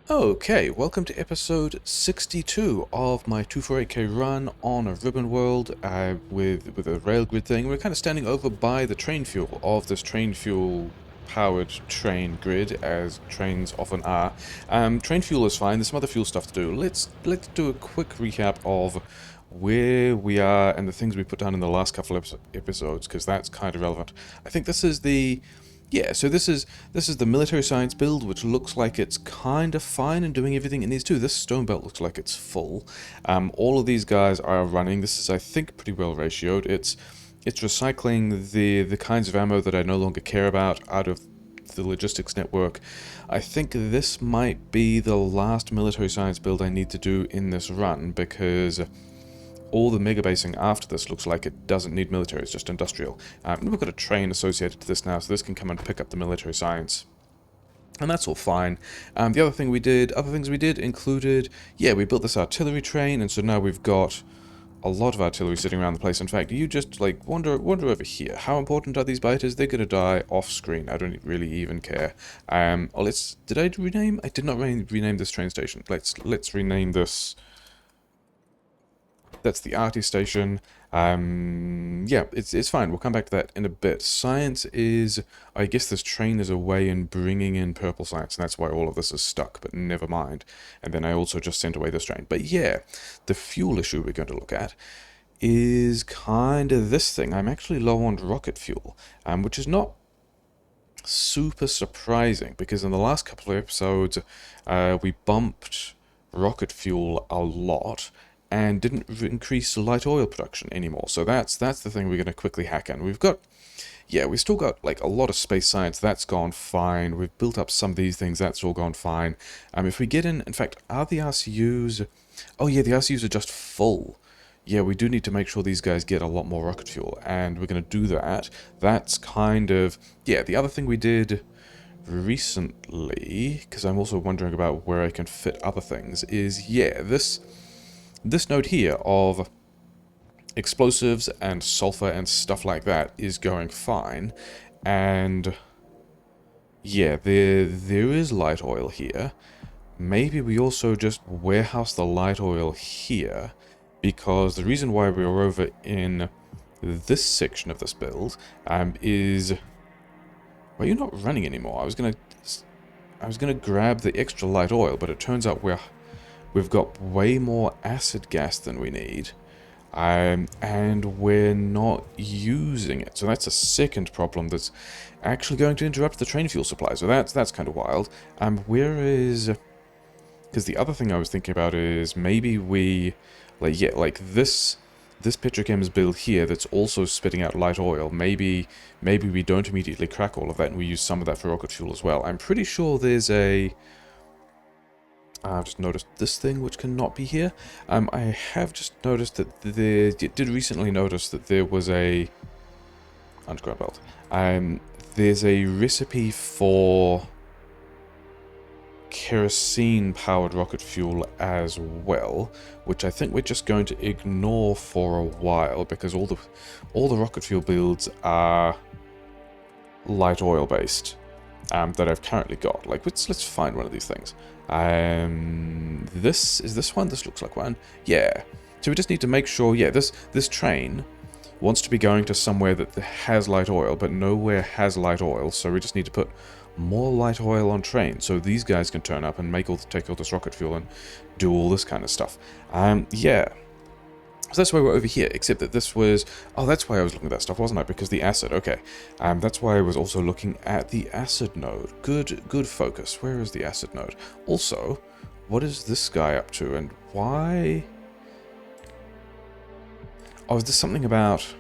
Okay, welcome to episode 62 of my 248k run on a Ribbon World with a rail grid thing. We're kind of standing over by the train fuel of this train fuel powered train grid, as trains often are. Train fuel is fine, there's some other fuel stuff to do. Let's do a quick recap of where we are and the things we put down in the last couple of episodes, because that's kind of relevant. I think this is the... Yeah, so this is the military science build, which looks like it's kind of fine and doing everything it needs to. This stone belt looks like it's full. All of these guys are running. This is, I think, pretty well ratioed. It's recycling the kinds of ammo that I no longer care about out of the logistics network. I think this might be the last military science build I need to do in this run, because all the mega basing after this looks like it doesn't need military, it's just industrial. We've got a train associated to this now, so this can come and pick up the military science. And that's all fine. The other things we did included, yeah, we built this artillery train, and so now we've got a lot of artillery sitting around the place. In fact, you just, like, wander over here. How important are these biters? They're gonna die off-screen. I don't really even care. Did I rename? I did not rename this train station. Let's rename this... That's the arty station. Yeah, it's fine. We'll come back to that in a bit. Science is... I guess this train is away in bringing in purple science, and that's why all of this is stuck, but never mind. And then I also just sent away this train. But yeah, the fuel issue we're going to look at is kind of this thing. I'm actually low on rocket fuel, which is not super surprising, because in the last couple of episodes, we bumped rocket fuel a lot, and didn't increase light oil production anymore. So that's the thing we're going to quickly hack in. We've still got like a lot of space science, that's gone fine. We've built up some of these things, that's all gone fine. If we get in fact, are the RCUs... Oh yeah, the RCUs are just full. Yeah, we do need to make sure these guys get a lot more rocket fuel, and we're going to do that. That's kind of... Yeah, the other thing we did recently, because I'm also wondering about where I can fit other things, is, yeah, this node here of explosives and sulfur and stuff like that is going fine. And yeah, there is light oil here. Maybe we also just warehouse the light oil here, because the reason why we're over in this section of this build is... Well, you're not running anymore. I was gonna grab the extra light oil, but it turns out we've got way more acid gas than we need, and we're not using it. So that's a second problem that's actually going to interrupt the train fuel supply. So that's kind of wild. Because the other thing I was thinking about is maybe we, like this petrochem's build here that's also spitting out light oil. Maybe we don't immediately crack all of that, and we use some of that for rocket fuel as well. I'm pretty sure there's a... I've just noticed this thing, which cannot be here. I have just noticed that did recently notice that there was a underground belt. There's a recipe for kerosene-powered rocket fuel as well, which I think we're just going to ignore for a while, because all the rocket fuel builds are light oil based. That I've currently got. Like, let's find one of these things. This one? This looks like one. Yeah. So we just need to make sure, yeah, this train wants to be going to somewhere that has light oil, but nowhere has light oil, so we just need to put more light oil on trains, so these guys can turn up and take all this rocket fuel and do all this kind of stuff. Yeah. So that's why we're over here, except that this was... Oh, that's why I was looking at that stuff, wasn't I? Because the acid, okay. That's why I was also looking at the acid node. Good focus. Where is the acid node? Also, what is this guy up to, and why... Oh, is this something about...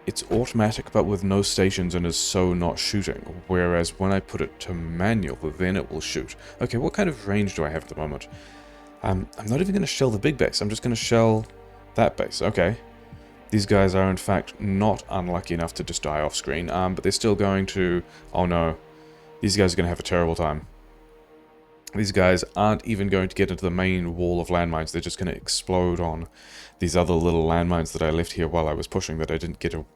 It's automatic but with no stations and is so not shooting, whereas when I put it to manual, then it will shoot. Okay, what kind of range do I have at the moment? I'm not even going to shell the big base, I'm just going to shell that base. Okay. These guys are in fact not unlucky enough to just die off screen, but they're still going to... Oh no. These guys are going to have a terrible time. These guys aren't even going to get into the main wall of landmines, they're just going to explode on these other little landmines that I left here while I was pushing that I didn't didn't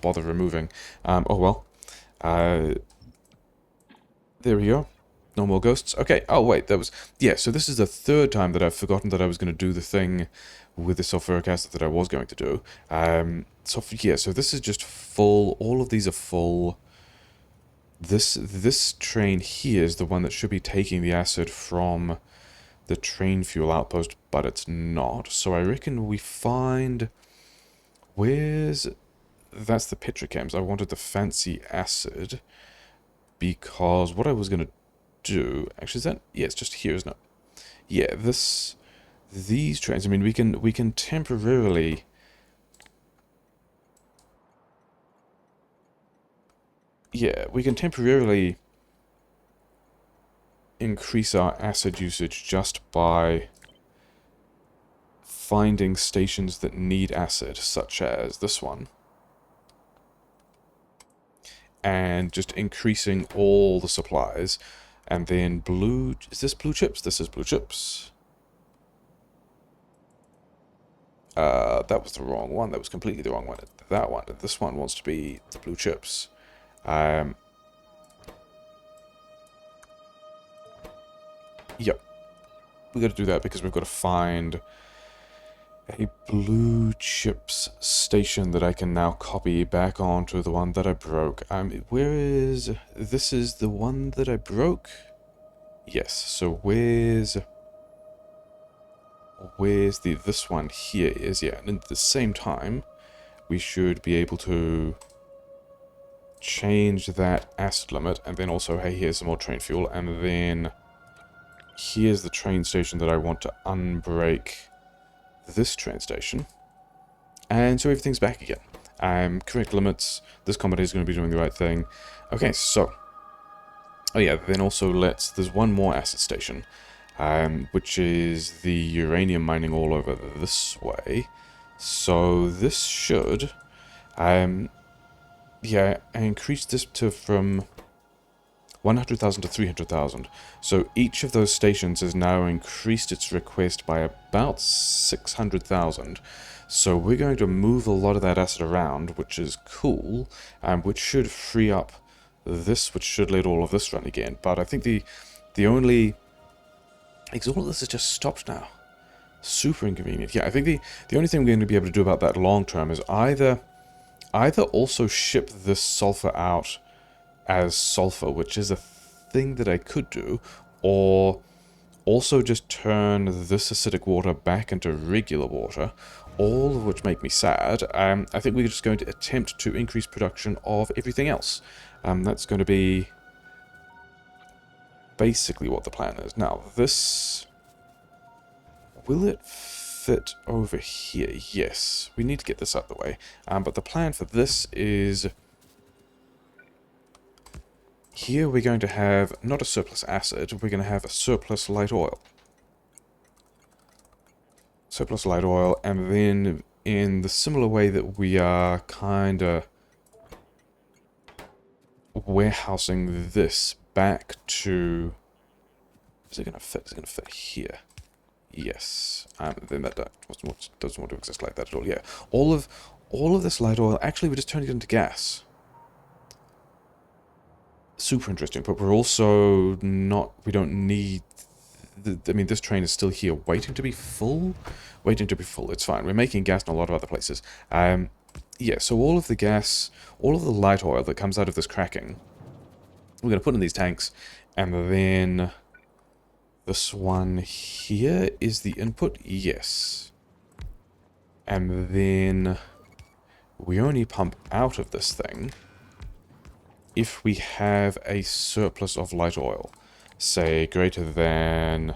bother removing. Oh well. There we go. No more ghosts. Okay. Oh, wait. That was... Yeah, so this is the third time that I've forgotten that I was going to do the thing with the sulfuric acid that I was going to do. Yeah, so this is just full. All of these are full. This train here is the one that should be taking the acid from the train fuel outpost, but it's not. So I reckon we find... Where's... That's the petrochems. I wanted the fancy acid because what I was going to do... Actually, is that... Yeah, it's just here, isn't it? Yeah, these trains, I mean, we can temporarily... Yeah, we can temporarily increase our acid usage just by finding stations that need acid, such as this one. And just increasing all the supplies. And then blue... Is this blue chips? This is blue chips. That was the wrong one. That was completely the wrong one. That one. This one wants to be the blue chips. Yep. We got to do that because we've got to find a blue chips station that I can now copy back onto the one that I broke. Where is... This is the one that I broke? Yes, so where's this one here is, yeah, and at the same time, we should be able to change that acid limit, and then also, hey, here's some more train fuel, and then here's the train station that I want to unbreak this train station. And so everything's back again. Correct limits, this combinator is going to be doing the right thing. Okay, so... Oh yeah, then also there's one more acid station, which is the uranium mining all over this way. So this should, yeah, I increased this from 100,000 to 300,000. So each of those stations has now increased its request by about 600,000. So we're going to move a lot of that acid around, which is cool, which should free up this, which should let all of this run again. But I think the only... Because all of this has just stopped now. Super inconvenient. Yeah, I think the only thing we're going to be able to do about that long term is either also ship this sulfur out as sulfur, which is a thing that I could do, or also just turn this acidic water back into regular water, all of which make me sad. I think we're just going to attempt to increase production of everything else. That's going to be basically what the plan is. Now, this... Will it fit over here? Yes. We need to get this out of the way. But the plan for this is... Here we're going to have not a surplus acid, we're going to have a surplus light oil. Surplus light oil, and then in the similar way that we are kind of warehousing this back to... Is it going to fit? Is it going to fit here? Yes. Then that doesn't want to exist like that at all. Yeah. All of this light oil, actually we're just turning it into gas. Super interesting, but we're also not... We don't need... I mean, this train is still here waiting to be full. Waiting to be full. It's fine. We're making gas in a lot of other places. Yeah, so all of the gas, all of the light oil that comes out of this cracking, we're going to put in these tanks, and then this one here is the input. Yes. And then we only pump out of this thing if we have a surplus of light oil. Say greater than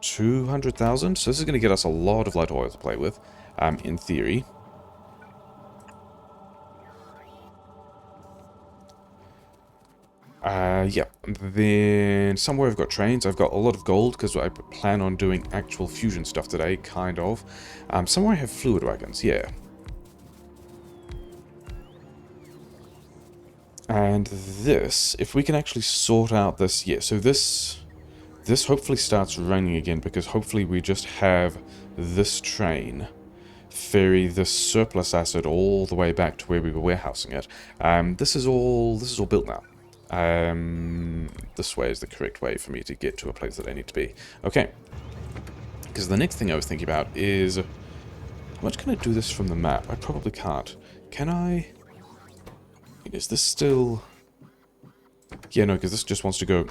200,000. So this is going to get us a lot of light oil to play with, in theory. Yeah. Then somewhere I've got trains. I've got a lot of gold because I plan on doing actual fusion stuff today, kind of. Somewhere I have fluid wagons. Yeah. And this, if we can actually sort out this, yeah, so this hopefully starts running again, because hopefully we just have this train ferry this surplus acid all the way back to where we were warehousing it. This is all built now. This way is the correct way for me to get to a place that I need to be. Okay. Because the next thing I was thinking about is, how much can I do this from the map? I probably can't. Can I? Is this still... Yeah, no, because this just wants to go...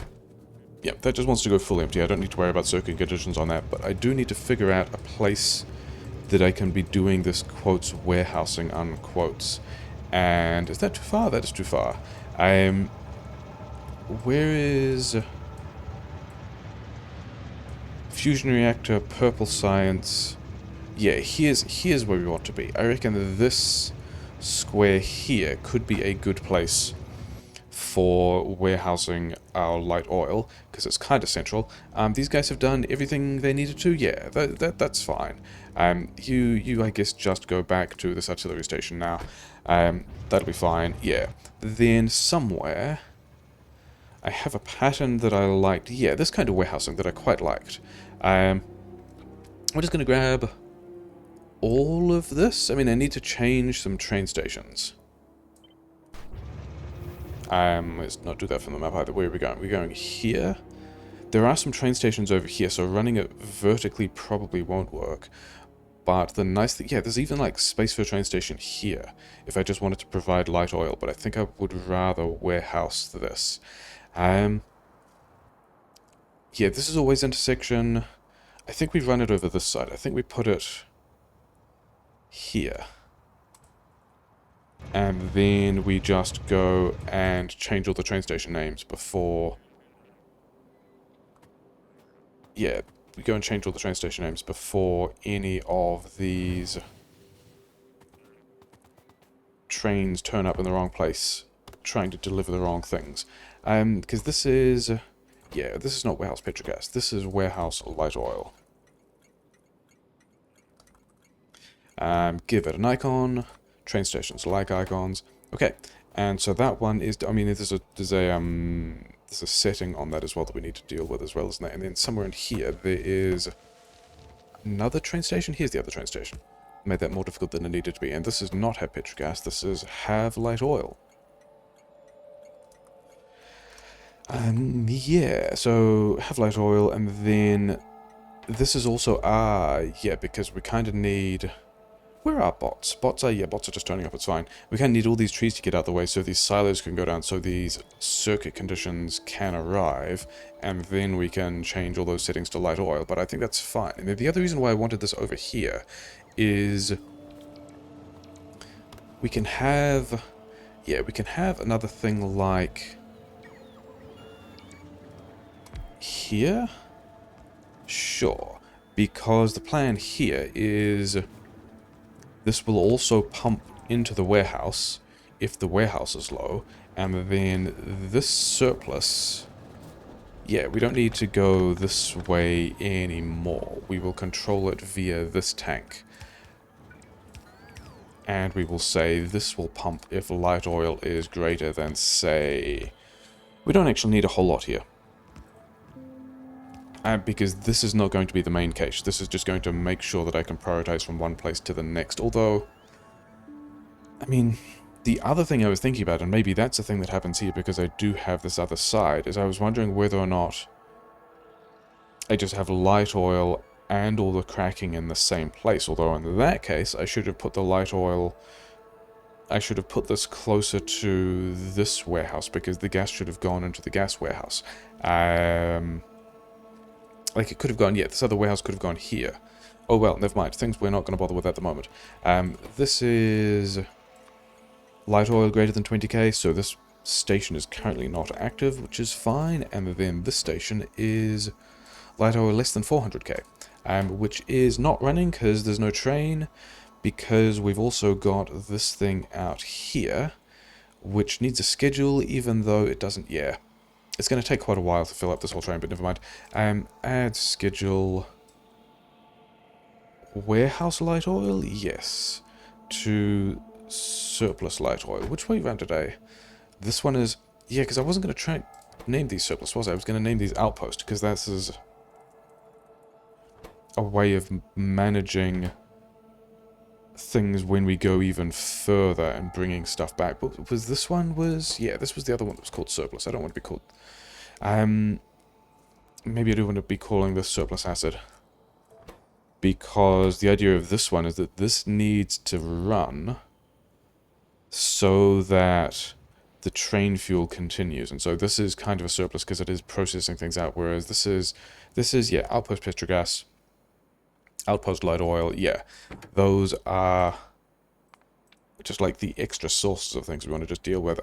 Yeah, that just wants to go full empty. I don't need to worry about circuit conditions on that, but I do need to figure out a place that I can be doing this, quotes, warehousing, unquotes. And is that too far? That is too far. Where is... Fusion reactor, purple science... Yeah, here's where we want to be. I reckon this square here could be a good place for warehousing our light oil, because it's kind of central. These guys have done everything they needed to. Yeah, that's fine. You I guess just go back to this artillery station now. That'll be fine. Yeah. Then somewhere I have a pattern that I liked. Yeah, this kind of warehousing that I quite liked. We're just going to grab all of this. I mean, I need to change some train stations. Let's not do that from the map either. Where are we going? We're going here. There are some train stations over here, so running it vertically probably won't work. But the nice thing... Yeah, there's even, like, space for a train station here, if I just wanted to provide light oil, but I think I would rather warehouse this. Yeah, this is always intersection. I think we run it over this side. I think we put it here. And then we just go and change all the train station names before... Yeah, we go and change all the train station names before any of these trains turn up in the wrong place, trying to deliver the wrong things. Because this is... Yeah, this is not warehouse petrogas. This is warehouse light oil. Give it an icon. Train stations like icons. Okay, and so that one is... I mean, there's a setting on that as well that we need to deal with as well, isn't there? And then somewhere in here there is another train station. Here's the other train station. Made that more difficult than it needed to be. And this is not have petrogas. This is have light oil. Yeah, so have light oil, and then this is also, yeah, because we kind of need, where are bots? Bots are just turning up, it's fine. We kind of need all these trees to get out of the way so these silos can go down, so these circuit conditions can arrive, and then we can change all those settings to light oil, but I think that's fine. And then the other reason why I wanted this over here is we can have, yeah, we can have another thing like... Here? Sure. Because the plan here is this will also pump into the warehouse if the warehouse is low, and then this surplus... Yeah, we don't need to go this way anymore. We will control it via this tank. And we will say this will pump if light oil is greater than, say... We don't actually need a whole lot here. Because this is not going to be the main cache. This is just going to make sure that I can prioritize from one place to the next. Although, I mean, the other thing I was thinking about, and maybe that's the thing that happens here because I do have this other side, is I was wondering whether or not I just have light oil and all the cracking in the same place. Although in that case, I should have put the light oil... I should have put this closer to this warehouse because the gas should have gone into the gas warehouse. Like, it could have gone, yeah, this other warehouse could have gone here. Oh, well, never mind. Things we're not going to bother with at the moment. This is light oil greater than 20k, so this station is currently not active, which is fine. And then this station is light oil less than 400k, which is not running because there's no train, because we've also got this thing out here, which needs a schedule, even though it doesn't, yeah. It's going to take quite a while to fill up this whole train, but never mind. Add schedule... Warehouse light oil? Yes. To surplus light oil. Which way round today? This one is... Yeah, because I wasn't going to try and name these surplus, was I? I was going to name these outpost, because this is a way of managing things when we go even further and bringing stuff back. But was this one yeah, this was the other one that was called surplus. I don't want to be called, maybe I do want to be calling this surplus acid, because the idea of this one is that this needs to run so that the train fuel continues. And so this is kind of a surplus because it is processing things out, whereas this is yeah, outpost petrogas, outpost light oil, yeah, those are just like the extra sources of things we want to just deal with.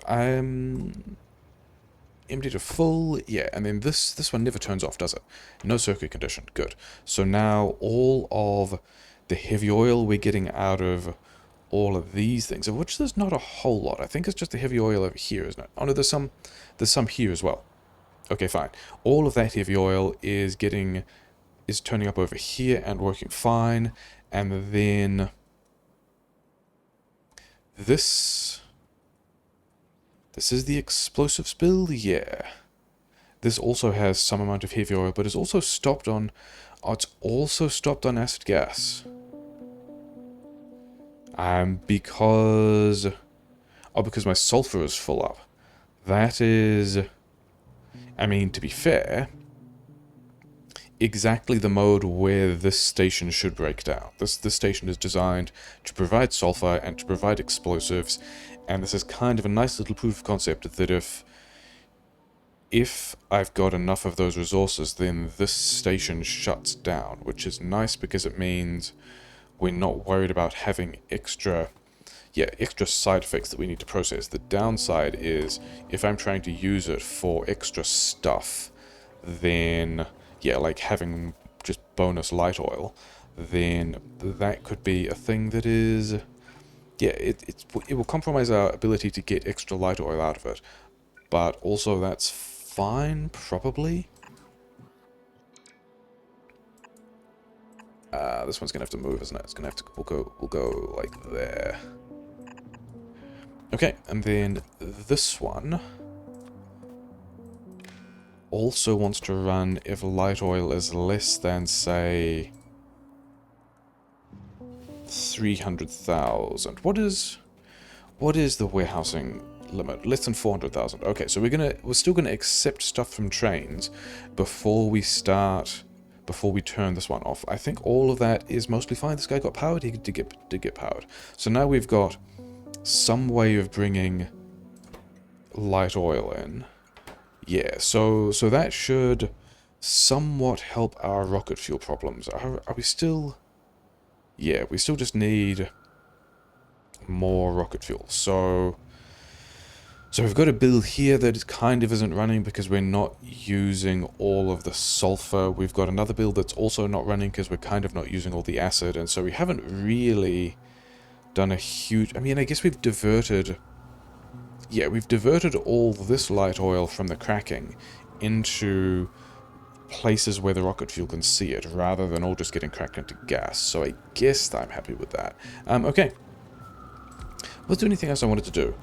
Empty to full, yeah, and then this one never turns off, does it? No circuit condition, good. So now all of the heavy oil we're getting out of all of these things, of which there's not a whole lot. I think it's just the heavy oil over here, isn't it? Oh no, there's some here as well. Okay, fine. All of that heavy oil is turning up over here and working fine, and then this is the explosive spill, yeah. This also has some amount of heavy oil, but it's also stopped on... Oh, it's also stopped on acid gas. Because... Oh, because my sulfur is full up. That is... I mean, to be fair, exactly the mode where this station should break down. This station is designed to provide sulfur and to provide explosives, and this is kind of a nice little proof of concept that if I've got enough of those resources, then this station shuts down, which is nice because it means we're not worried about having extra side effects that we need to process. The downside is if I'm trying to use it for extra stuff, then yeah, like having just bonus light oil, then that could be a thing that is... Yeah, it will compromise our ability to get extra light oil out of it. But also that's fine, probably. This one's gonna have to move, isn't it? It's gonna have to... We'll go like there. Okay, and then this one also wants to run if light oil is less than, say, 300,000. What is the warehousing limit? Less than 400,000. Okay, so we're still gonna accept stuff from trains before we turn this one off. I think all of that is mostly fine. This guy got powered. He did get powered. So now we've got some way of bringing light oil in. Yeah, so that should somewhat help our rocket fuel problems. Are we still... Yeah, we still just need more rocket fuel. So we've got a bill here that kind of isn't running because we're not using all of the sulfur. We've got another bill that's also not running because we're kind of not using all the acid. And so we haven't really done a huge... I mean, I guess we've diverted... Yeah, we've diverted all this light oil from the cracking into places where the rocket fuel can see it, rather than all just getting cracked into gas. So I guess I'm happy with that. Okay. Was there anything else I wanted to do?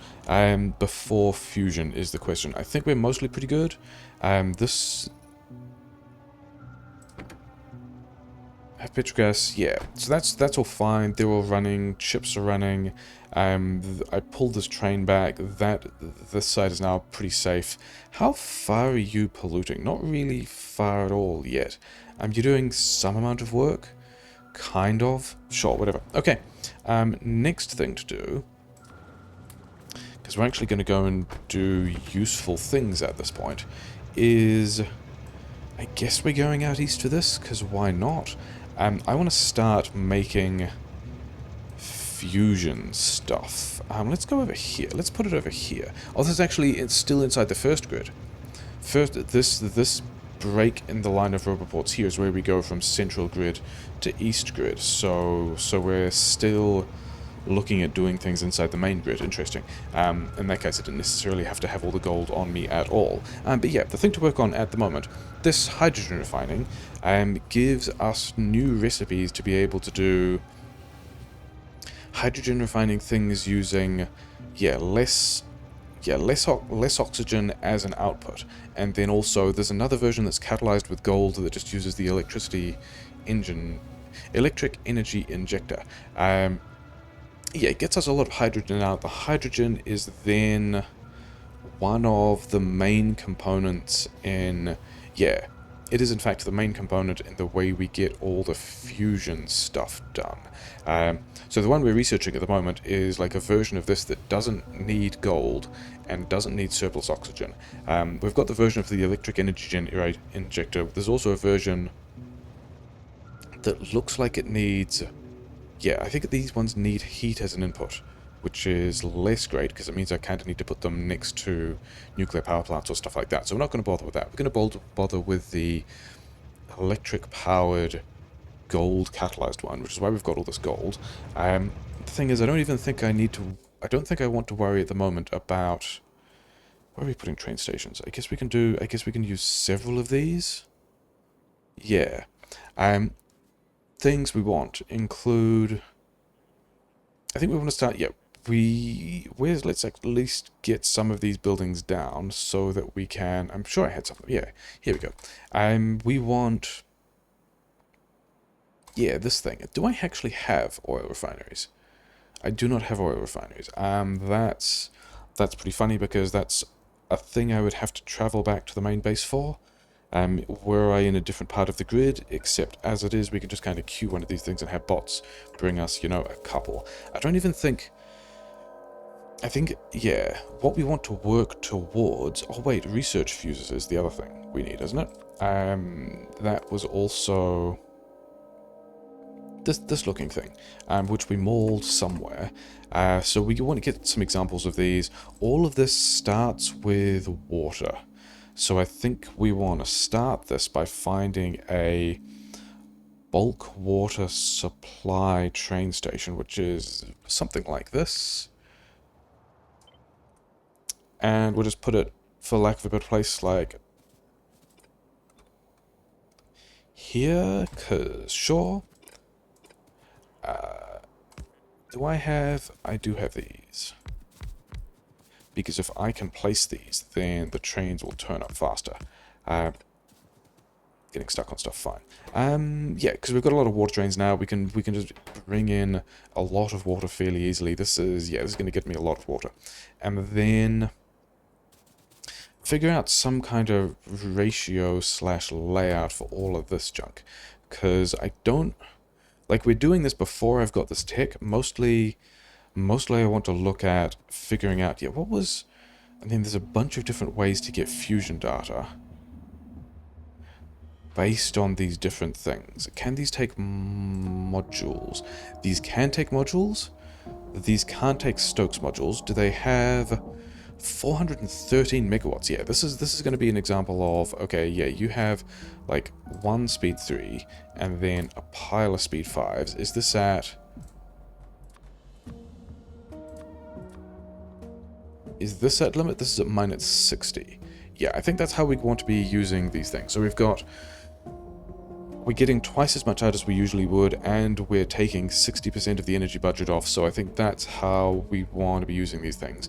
Before fusion is the question. I think we're mostly pretty good. This... Petrogas, yeah. So that's all fine. They're all running. Chips are running. I pulled this train back. This side is now pretty safe. How far are you polluting? Not really far at all yet. You're doing some amount of work? Kind of? Sure, whatever. Okay. Next thing to do, because we're actually going to go and do useful things at this point, is... I guess we're going out east for this, because why not? I want to start making fusion stuff. Let's go over here. Let's put it over here. Oh, this is actually... It's still inside the first grid. First, this break in the line of roboports here is where we go from central grid to east grid. So we're still looking at doing things inside the main grid. Interesting. In that case, I didn't necessarily have to have all the gold on me at all. But yeah, the thing to work on at the moment, this hydrogen refining gives us new recipes to be able to do hydrogen refining things using, less oxygen as an output. And then also, there's another version that's catalyzed with gold that just uses the electric energy injector. yeah, it gets us a lot of hydrogen out. The hydrogen is then one of the main components in, yeah, it is in fact the main component in the way we get all the fusion stuff done. So the one we're researching at the moment is like a version of this that doesn't need gold and doesn't need surplus oxygen. We've got the version of the electric energy injector. There's also a version that looks like it needs, yeah, I think these ones need heat as an input, which is less great because it means I kind of need to put them next to nuclear power plants or stuff like that. So we're not going to bother with that. We're going to bother with the electric-powered gold-catalyzed one, which is why we've got all this gold. The thing is, I don't even think I need to... I don't think I want to worry at the moment about... Where are we putting train stations? I guess we can do... I guess we can use several of these. Yeah. Things we want include... I think we want to start... Yeah, let's at least get some of these buildings down so that we can... I'm sure I had some. Yeah, here we go. We want... Yeah, this thing. Do I actually have oil refineries? I do not have oil refineries. That's pretty funny because that's a thing I would have to travel back to the main base for. Were I in a different part of the grid, except as it is, we could just kind of queue one of these things and have bots bring us, you know, a couple. I don't even think... I think, yeah, what we want to work towards... Oh, wait, research fuses is the other thing we need, isn't it? That was also... This looking thing, which we mauled somewhere. So we want to get some examples of these. All of this starts with water. So I think we want to start this by finding a bulk water supply train station, which is something like this. And we'll just put it, for lack of a better place, like here, because sure. Do I have... I do have these. Because if I can place these, then the trains will turn up faster. Getting stuck on stuff, fine. Yeah, because we've got a lot of water trains now. We can just bring in a lot of water fairly easily. This is going to get me a lot of water. And then figure out some kind of ratio / layout for all of this junk. Because I don't... Like, we're doing this before I've got this tech. Mostly I want to look at figuring out... Yeah, what was... I mean, there's a bunch of different ways to get fusion data based on these different things. Can these take modules? These can take modules. These can't take Stokes modules. Do they have 413 megawatts? Yeah, this is going to be an example of, okay, yeah, you have like one speed 3 and then a pile of speed 5s. Is this at... Is this at limit? This is at minus 60. Yeah, I think that's how we want to be using these things. So we've got... We're getting twice as much out as we usually would, and we're taking 60% of the energy budget off, so I think that's how we want to be using these things.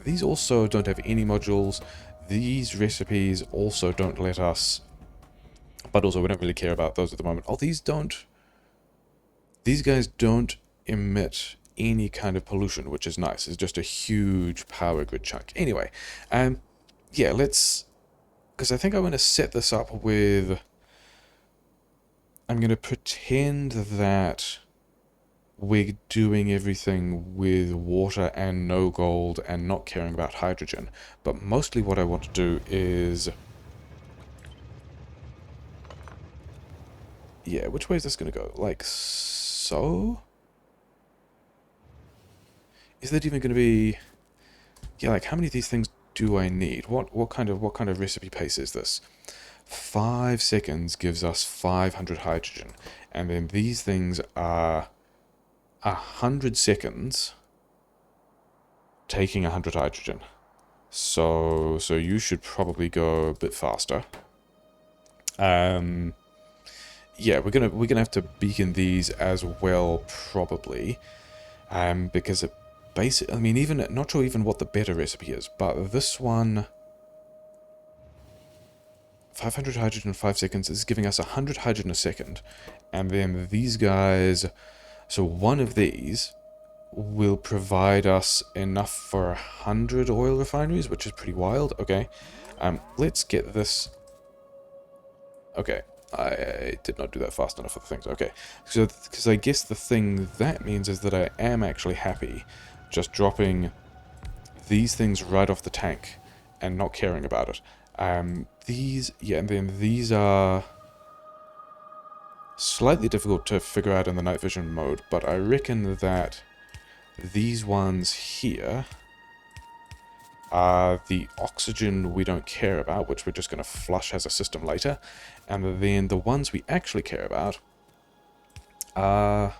These also don't have any modules. These recipes also don't let us... But also, we don't really care about those at the moment. Oh, these don't... These guys don't emit any kind of pollution, which is nice. It's just a huge power grid chunk. Anyway, yeah, let's... Because I think I want to set this up with... I'm going to pretend that we're doing everything with water and no gold and not caring about hydrogen. But mostly what I want to do is... Yeah, which way is this going to go? Like so? Is that even going to be... Yeah, like how many of these things do I need? What kind of recipe pace is this? 5 seconds gives us 500 hydrogen, and then these things are 100 seconds taking 100 hydrogen. So you should probably go a bit faster. Yeah, we're gonna have to beacon these as well, probably, because it basically, I mean, even not sure even what the better recipe is, but this one. 500 hydrogen in 5 seconds is giving us 100 hydrogen a second. And then these guys... So one of these will provide us enough for 100 oil refineries, which is pretty wild. Okay, let's get this. Okay, I did not do that fast enough for the things. Okay, so because I guess the thing that means is that I am actually happy just dropping these things right off the tank and not caring about it. These, yeah, and then these are slightly difficult to figure out in the night vision mode, but I reckon that these ones here are the oxygen we don't care about, which we're just going to flush as a system later. And then the ones we actually care about are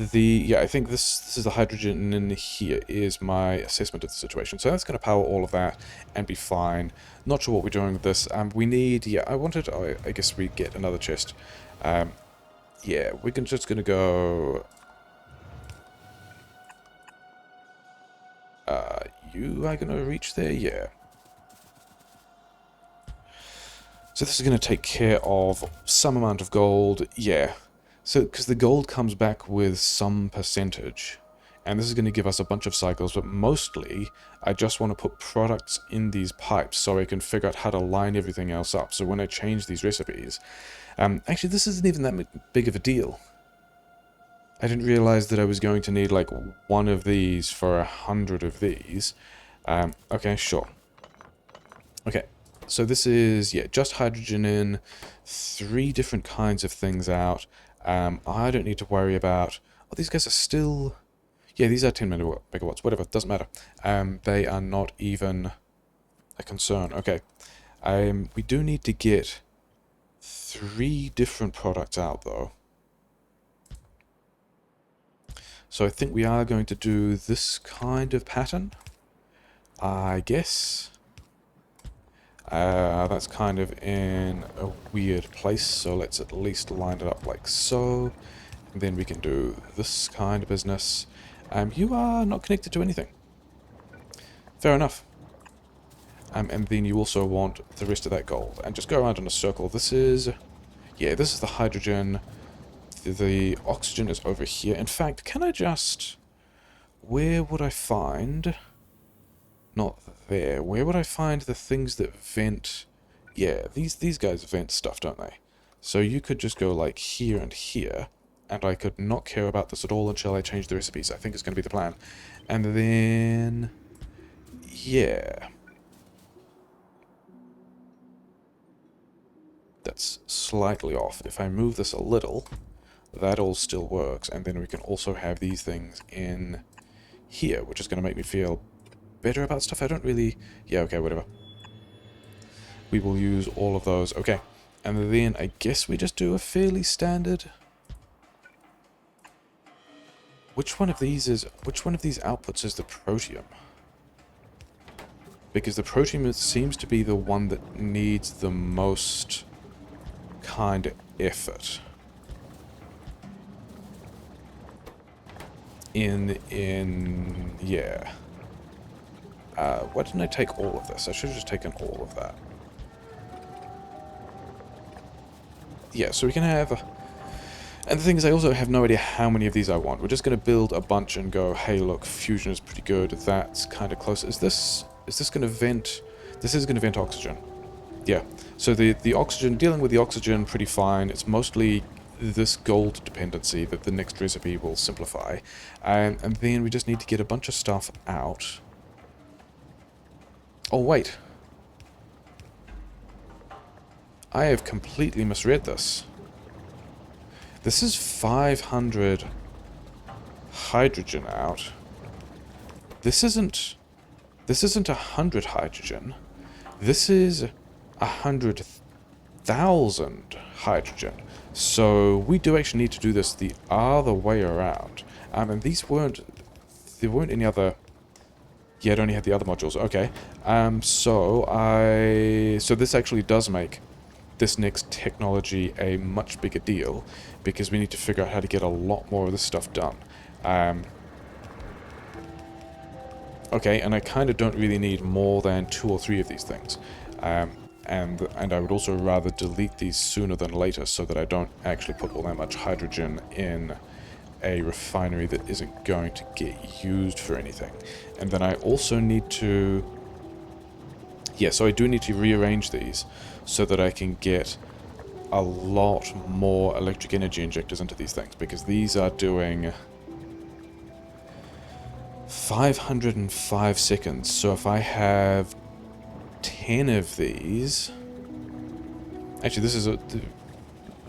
I think this is the hydrogen in here is my assessment of the situation. So that's going to power all of that and be fine. Not sure what we're doing with this. We need, yeah, I guess we get another chest. Yeah, we're just going to go... you are going to reach there? Yeah. So this is going to take care of some amount of gold. Yeah. So, because the gold comes back with some percentage, and this is going to give us a bunch of cycles, but mostly I just want to put products in these pipes so I can figure out how to line everything else up. So when I change these recipes, actually this isn't even that big of a deal. I didn't realize that I was going to need like one of these for 100 of these. Okay, sure. Okay, so this is, yeah, just hydrogen in, 3 different kinds of things out. I don't need to worry about... Oh, these guys are still... Yeah, these are 10 megawatts, whatever, doesn't matter. They are not even a concern. Okay. We do need to get 3 different products out, though. So I think we are going to do this kind of pattern, I guess. That's kind of in a weird place, so let's at least line it up like so. And then we can do this kind of business. You are not connected to anything. Fair enough. And then you also want the rest of that gold. And just go around in a circle. This is... Yeah, this is the hydrogen. The oxygen is over here. In fact, can I just... Where would I find... Not there. Where would I find the things that vent... Yeah, these guys vent stuff, don't they? So you could just go like here and here, and I could not care about this at all until I change the recipes. I think it's going to be the plan. And then... Yeah. That's slightly off. If I move this a little, that all still works. And then we can also have these things in here, which is going to make me feel better about stuff. I don't really... Yeah, okay, whatever. We will use all of those. Okay. And then I guess we just do a fairly standard... Which one of these outputs is the protium? Because the protium seems to be the one that needs the most kind of effort. Yeah. Why didn't I take all of this? I should have just taken all of that. Yeah, so we can have... And the thing is, I also have no idea how many of these I want. We're just going to build a bunch and go, hey, look, fusion is pretty good. That's kind of close. Is this going to vent... This is going to vent oxygen. Yeah. So the oxygen, dealing with the oxygen, pretty fine. It's mostly this gold dependency that the next recipe will simplify. And then we just need to get a bunch of stuff out. Oh, wait. I have completely misread this. This is 500 hydrogen out. This isn't 100 hydrogen. This is 100,000 hydrogen. So we do actually need to do this the other way around. And there weren't any other... Yeah, it only had the other modules. Okay. So this actually does make this next technology a much bigger deal, because we need to figure out how to get a lot more of this stuff done. Okay, and I kind of don't really need more than 2 or 3 of these things. and I would also rather delete these sooner than later so that I don't actually put all that much hydrogen in a refinery that isn't going to get used for anything. And then I also need to... Yeah, so I do need to rearrange these so that I can get a lot more electric energy injectors into these things, because these are doing 505 seconds. So if I have 10 of these... Actually, this is a...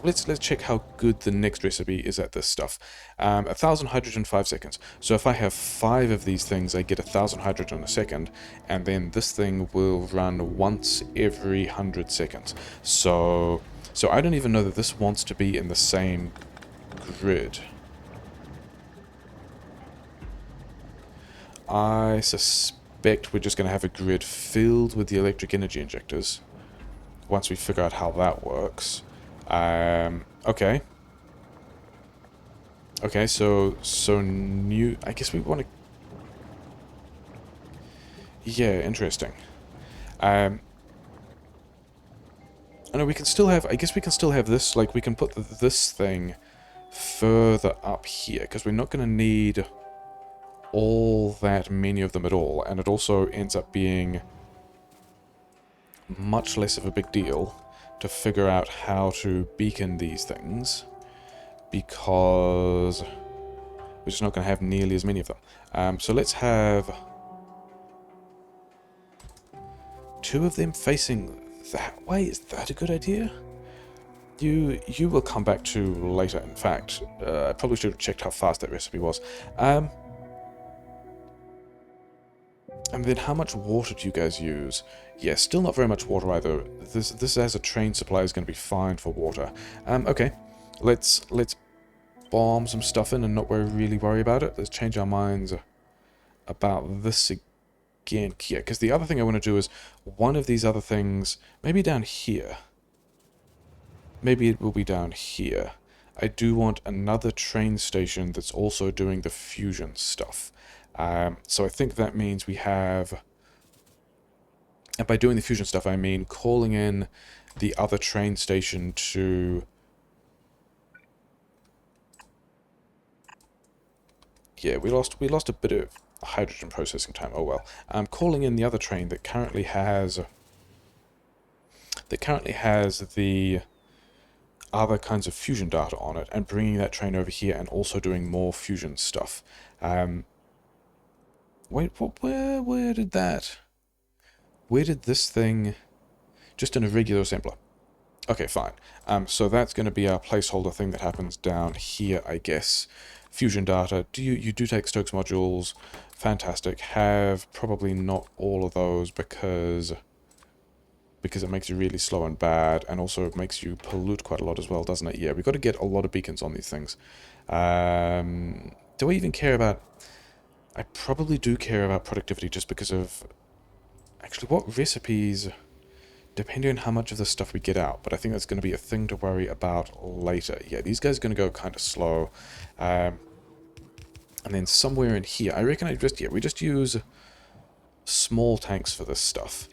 Let's check how good the next recipe is at this stuff. 1,000 hydrogen, 5 seconds. So if I have 5 of these things, I get 1,000 hydrogen a second, and then this thing will run once every 100 seconds. So I don't even know that this wants to be in the same grid. I suspect we're just going to have a grid filled with the electric energy injectors once we figure out how that works. Okay. Okay, so new... I guess we want to... Yeah, interesting. I know we can still have... I guess we can still have this, like, we can put this thing further up here, because we're not going to need all that many of them at all, and it also ends up being much less of a big deal to figure out how to beacon these things, because we're just not going to have nearly as many of them. So let's have 2 of them facing that way. Is that a good idea? You will come back to later, in fact. I probably should have checked how fast that recipe was. And then how much water do you guys use? Yeah, still not very much water either. This as a train supply is going to be fine for water. Okay. Let's bomb some stuff in and not really worry about it. Let's change our minds about this again here. Because the other thing I want to do is one of these other things, maybe down here. Maybe it will be down here. I do want another train station that's also doing the fusion stuff. So I think that means we have... And by doing the fusion stuff, I mean calling in the other train station to... Yeah, we lost a bit of hydrogen processing time. Oh well. I'm calling in the other train that currently has... the other kinds of fusion data on it, and bringing that train over here and also doing more fusion stuff. Wait, where did that... Where did this thing... Just in a regular assembler. Okay, fine. So that's going to be our placeholder thing that happens down here, I guess. Fusion data. You do take Stokes modules. Fantastic. Have probably not all of those because it makes you really slow and bad, and also it makes you pollute quite a lot as well, doesn't it? Yeah, we've got to get a lot of beacons on these things. Do I even care about... I probably do care about productivity just because of... Actually, what recipes... Depending on how much of this stuff we get out, but I think that's going to be a thing to worry about later. Yeah, these guys are going to go kind of slow. And then somewhere in here, I reckon we just use small tanks for this stuff,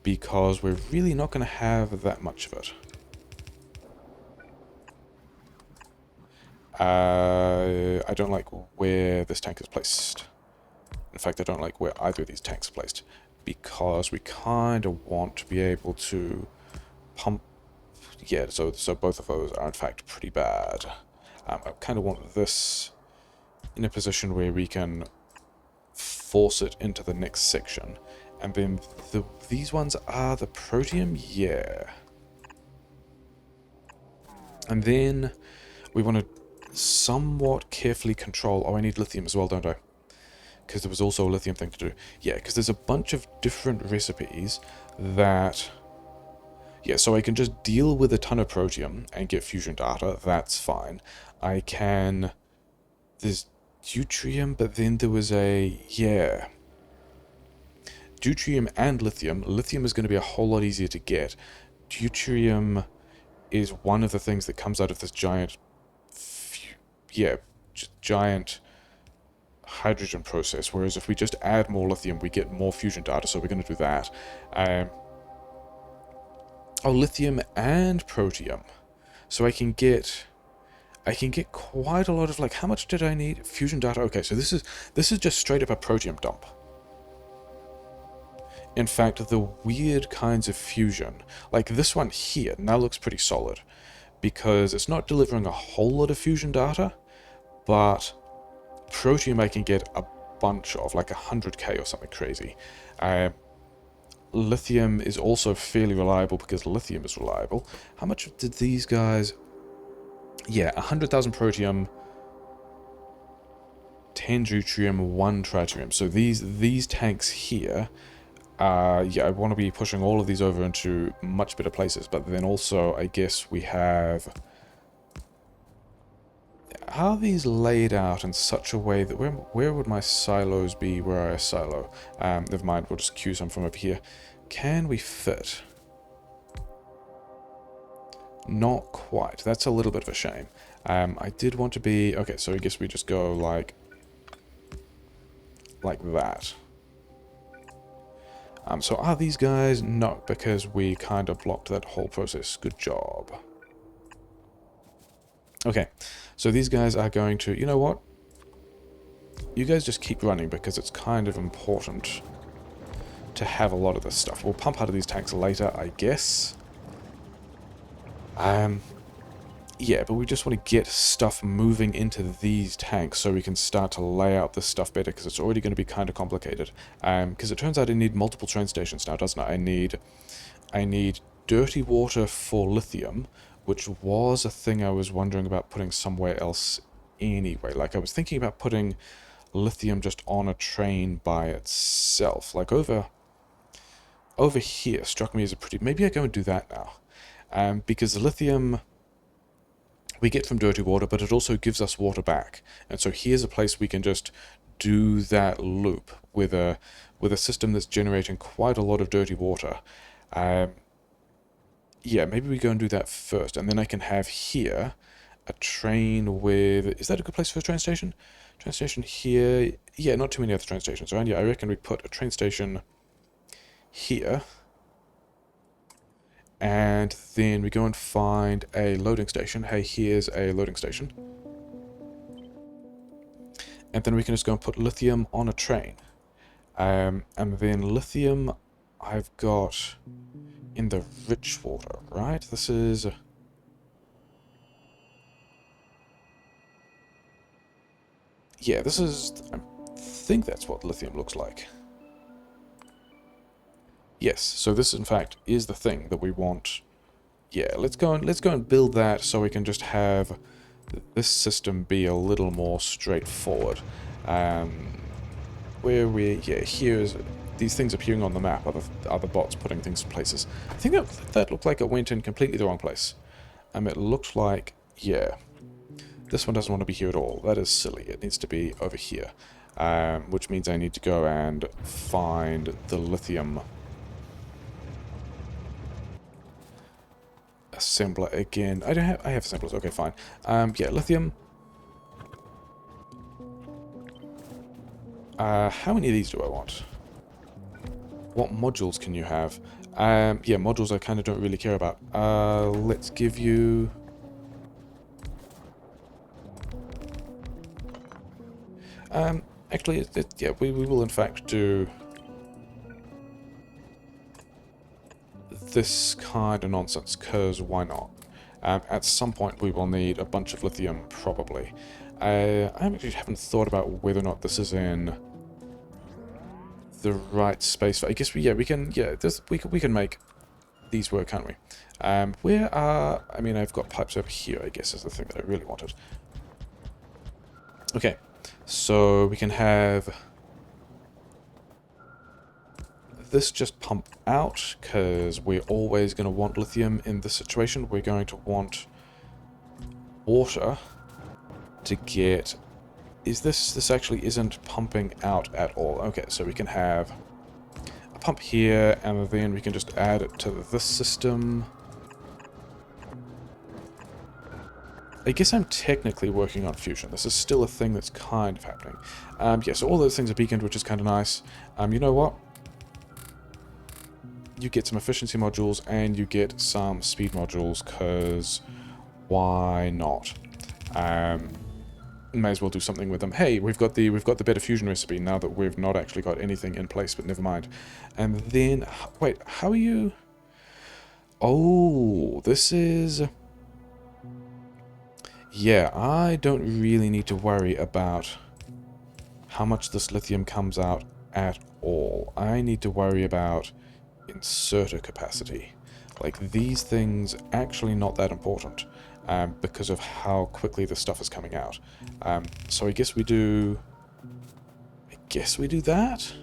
because we're really not going to have that much of it. I don't like where this tank is placed. In fact, I don't like where either of these tanks are placed, because we kind of want to be able to pump... Yeah, so both of those are in fact pretty bad. I kind of want this in a position where we can force it into the next section. And then these ones are the protium? Yeah. And then we want to somewhat carefully control... Oh, I need lithium as well, don't I? Because there was also a lithium thing to do. Yeah, because there's a bunch of different recipes that... Yeah, so I can just deal with a ton of protium and get fusion data. That's fine. I can... There's deuterium, but then there was a... Yeah. Deuterium and lithium. Lithium is going to be a whole lot easier to get. Deuterium is one of the things that comes out of this giant... Yeah, giant... hydrogen process, whereas if we just add more lithium we get more fusion data, so we're going to do that. Oh, lithium and protium. So I can get quite a lot of, like, how much did I need? Fusion data. Okay, so this is just straight up a protium dump. In fact, the weird kinds of fusion, like this one here, now looks pretty solid because it's not delivering a whole lot of fusion data, but protium I can get a bunch of, like 100k or something crazy. Lithium is also fairly reliable because lithium is reliable. How much did these guys... Yeah, 100,000 protium, 10 deuterium, 1 tritium. So these tanks here, yeah, I want to be pushing all of these over into much better places. But then also, I guess we have... How are these laid out in such a way that... Where would my silos be where I silo? Never mind, we'll just queue some from over here. Can we fit? Not quite. That's a little bit of a shame. I did want to be... Okay, so I guess we just go like that. So are these guys? No, because we kind of blocked that whole process. Good job. Okay, so these guys are going to... You know what? You guys just keep running because it's kind of important to have a lot of this stuff. We'll pump out of these tanks later, I guess. Yeah, but we just want to get stuff moving into these tanks so we can start to lay out this stuff better, because it's already going to be kind of complicated. Because it turns out I need multiple train stations now, doesn't it? I need dirty water for lithium, which was a thing I was wondering about putting somewhere else anyway. Like, I was thinking about putting lithium just on a train by itself. Like, over here struck me as a pretty... Maybe I go and do that now. Because the lithium we get from dirty water, but it also gives us water back. And so here's a place we can just do that loop with a system that's generating quite a lot of dirty water. Yeah, maybe we go and do that first, and then I can have here a train with... Is that a good place for a train station? Train station here... Yeah, not too many other train stations around. Yeah, I reckon we put a train station here. And then we go and find a loading station. Hey, here's a loading station. And then we can just go and put lithium on a train. And then lithium I've got in the rich water, right? This is... Yeah, this is... I think that's what lithium looks like. Yes, so this in fact is the thing that we want. Yeah, let's go and build that so we can just have this system be a little more straightforward. Where we... Yeah, here's... These things appearing on the map are the bots putting things in places. I think that looked like it went in completely the wrong place. It looked like... Yeah. This one doesn't want to be here at all. That is silly. It needs to be over here. Which means I need to go and find the lithium assembler again. I have assemblers. Okay, fine. Yeah, lithium. How many of these do I want? What modules can you have? Yeah, modules I kind of don't really care about. Let's give you... Actually, yeah, we will in fact do this kind of nonsense, because why not? At some point we will need a bunch of lithium, probably. I actually haven't thought about whether or not this is in the right space. I guess we can make these work, can't we? Where are... I mean, I've got pipes over here, I guess, is the thing that I really wanted. Okay, so we can have this just pump out, because we're always going to want lithium in this situation. We're going to want water to get... This actually isn't pumping out at all. Okay, so we can have a pump here, and then we can just add it to this system. I guess I'm technically working on fusion. This is still a thing that's kind of happening. Yeah, so all those things are beaconed, which is kind of nice. You know what? you get some efficiency modules and you get some speed modules, because why not? May as well do something with them. Hey, we've got the better fusion recipe now that we've not actually got anything in place, but never mind. And then, wait, how are you? Oh, this is... Yeah, I don't really need to worry about how much this lithium comes out at all. I need to worry about inserter capacity. Like, these things actually not that important, because of how quickly the stuff is coming out. So I guess we do that.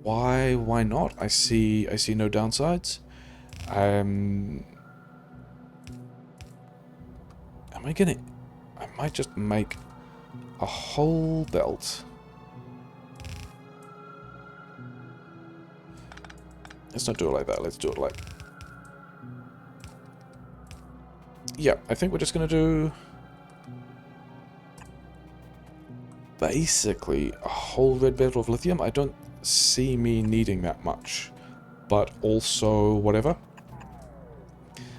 Why not? I see no downsides. I might just make a whole belt. Let's not do it like that. Let's do it like... Yeah, I think we're just going to do... basically a whole red belt of lithium. I don't see me needing that much. But also, whatever.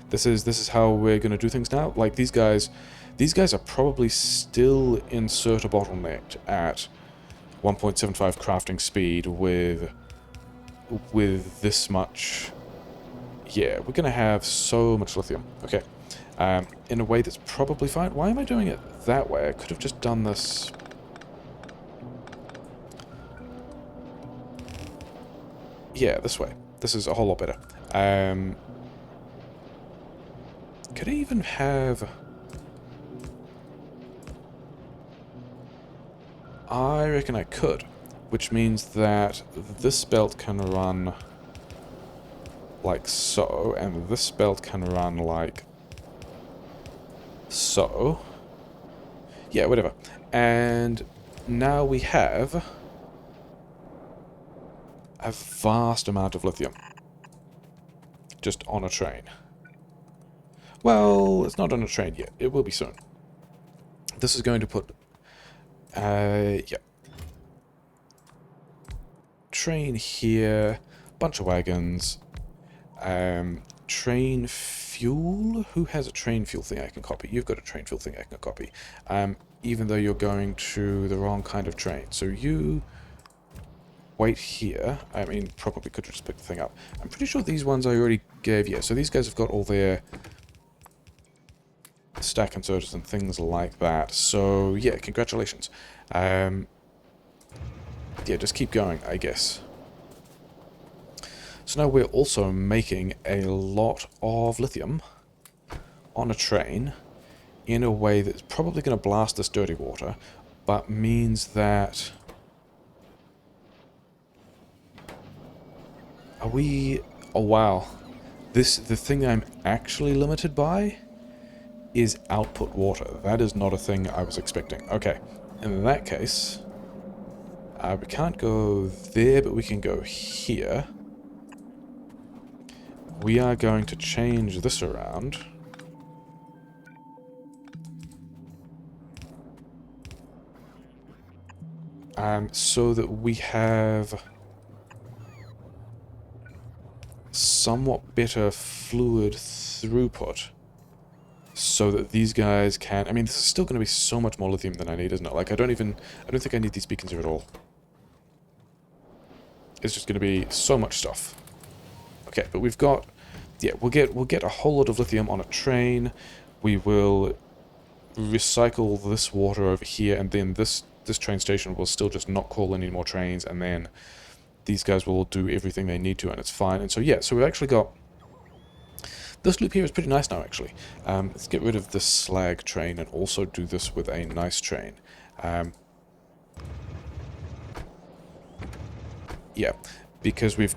This is how we're going to do things now. Like, these guys are probably still inserter bottlenecked at 1.75 crafting speed with this much. Yeah, we're going to have so much lithium. Okay. In a way that's probably fine. Why am I doing it that way? I could have just done this... Yeah, this way. This is a whole lot better. Could I even have... I reckon I could. Which means that this belt can run like so, and this belt can run like so. Yeah, whatever. And now we have a vast amount of lithium just on a train. Well, it's not on a train yet. It will be soon. This is going to put... yeah. Train here. Bunch of wagons. Train fuel? Who has a train fuel thing I can copy? You've got a train fuel thing I can copy. Even though you're going to the wrong kind of train. So you... wait here. I mean, probably could just pick the thing up. I'm pretty sure these ones I already gave. Yeah, so these guys have got all their stack inserters and things like that. So, yeah, congratulations. Yeah, just keep going, I guess. So now we're also making a lot of lithium on a train in a way that's probably going to blast this dirty water, but means that... Are we... Oh, wow. The thing I'm actually limited by is output water. That is not a thing I was expecting. Okay, in that case, we can't go there, but we can go here. We are going to change this around. So that we have somewhat better fluid throughput. So that these guys can... I mean, this is still going to be so much more lithium than I need, isn't it? Like, I don't think I need these beacons here at all. It's just going to be so much stuff. Okay, but we've got... Yeah, we'll get a whole lot of lithium on a train. We will recycle this water over here, and then this train station will still just not call any more trains, and then these guys will do everything they need to, and it's fine. And so, yeah, so we've actually got... This loop here is pretty nice now, actually. Let's get rid of this slag train and also do this with a nice train. Yeah, because we're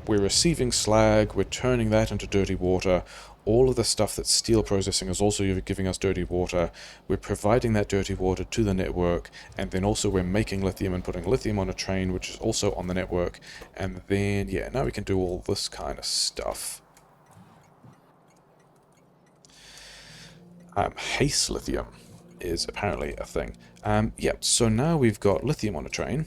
receiving slag, we're turning that into dirty water. All of the stuff that's steel processing is also giving us dirty water. We're providing that dirty water to the network, and then also we're making lithium and putting lithium on a train, which is also on the network. And then, yeah, now we can do all this kind of stuff. Haste lithium is apparently a thing. Yeah, so now we've got lithium on a train.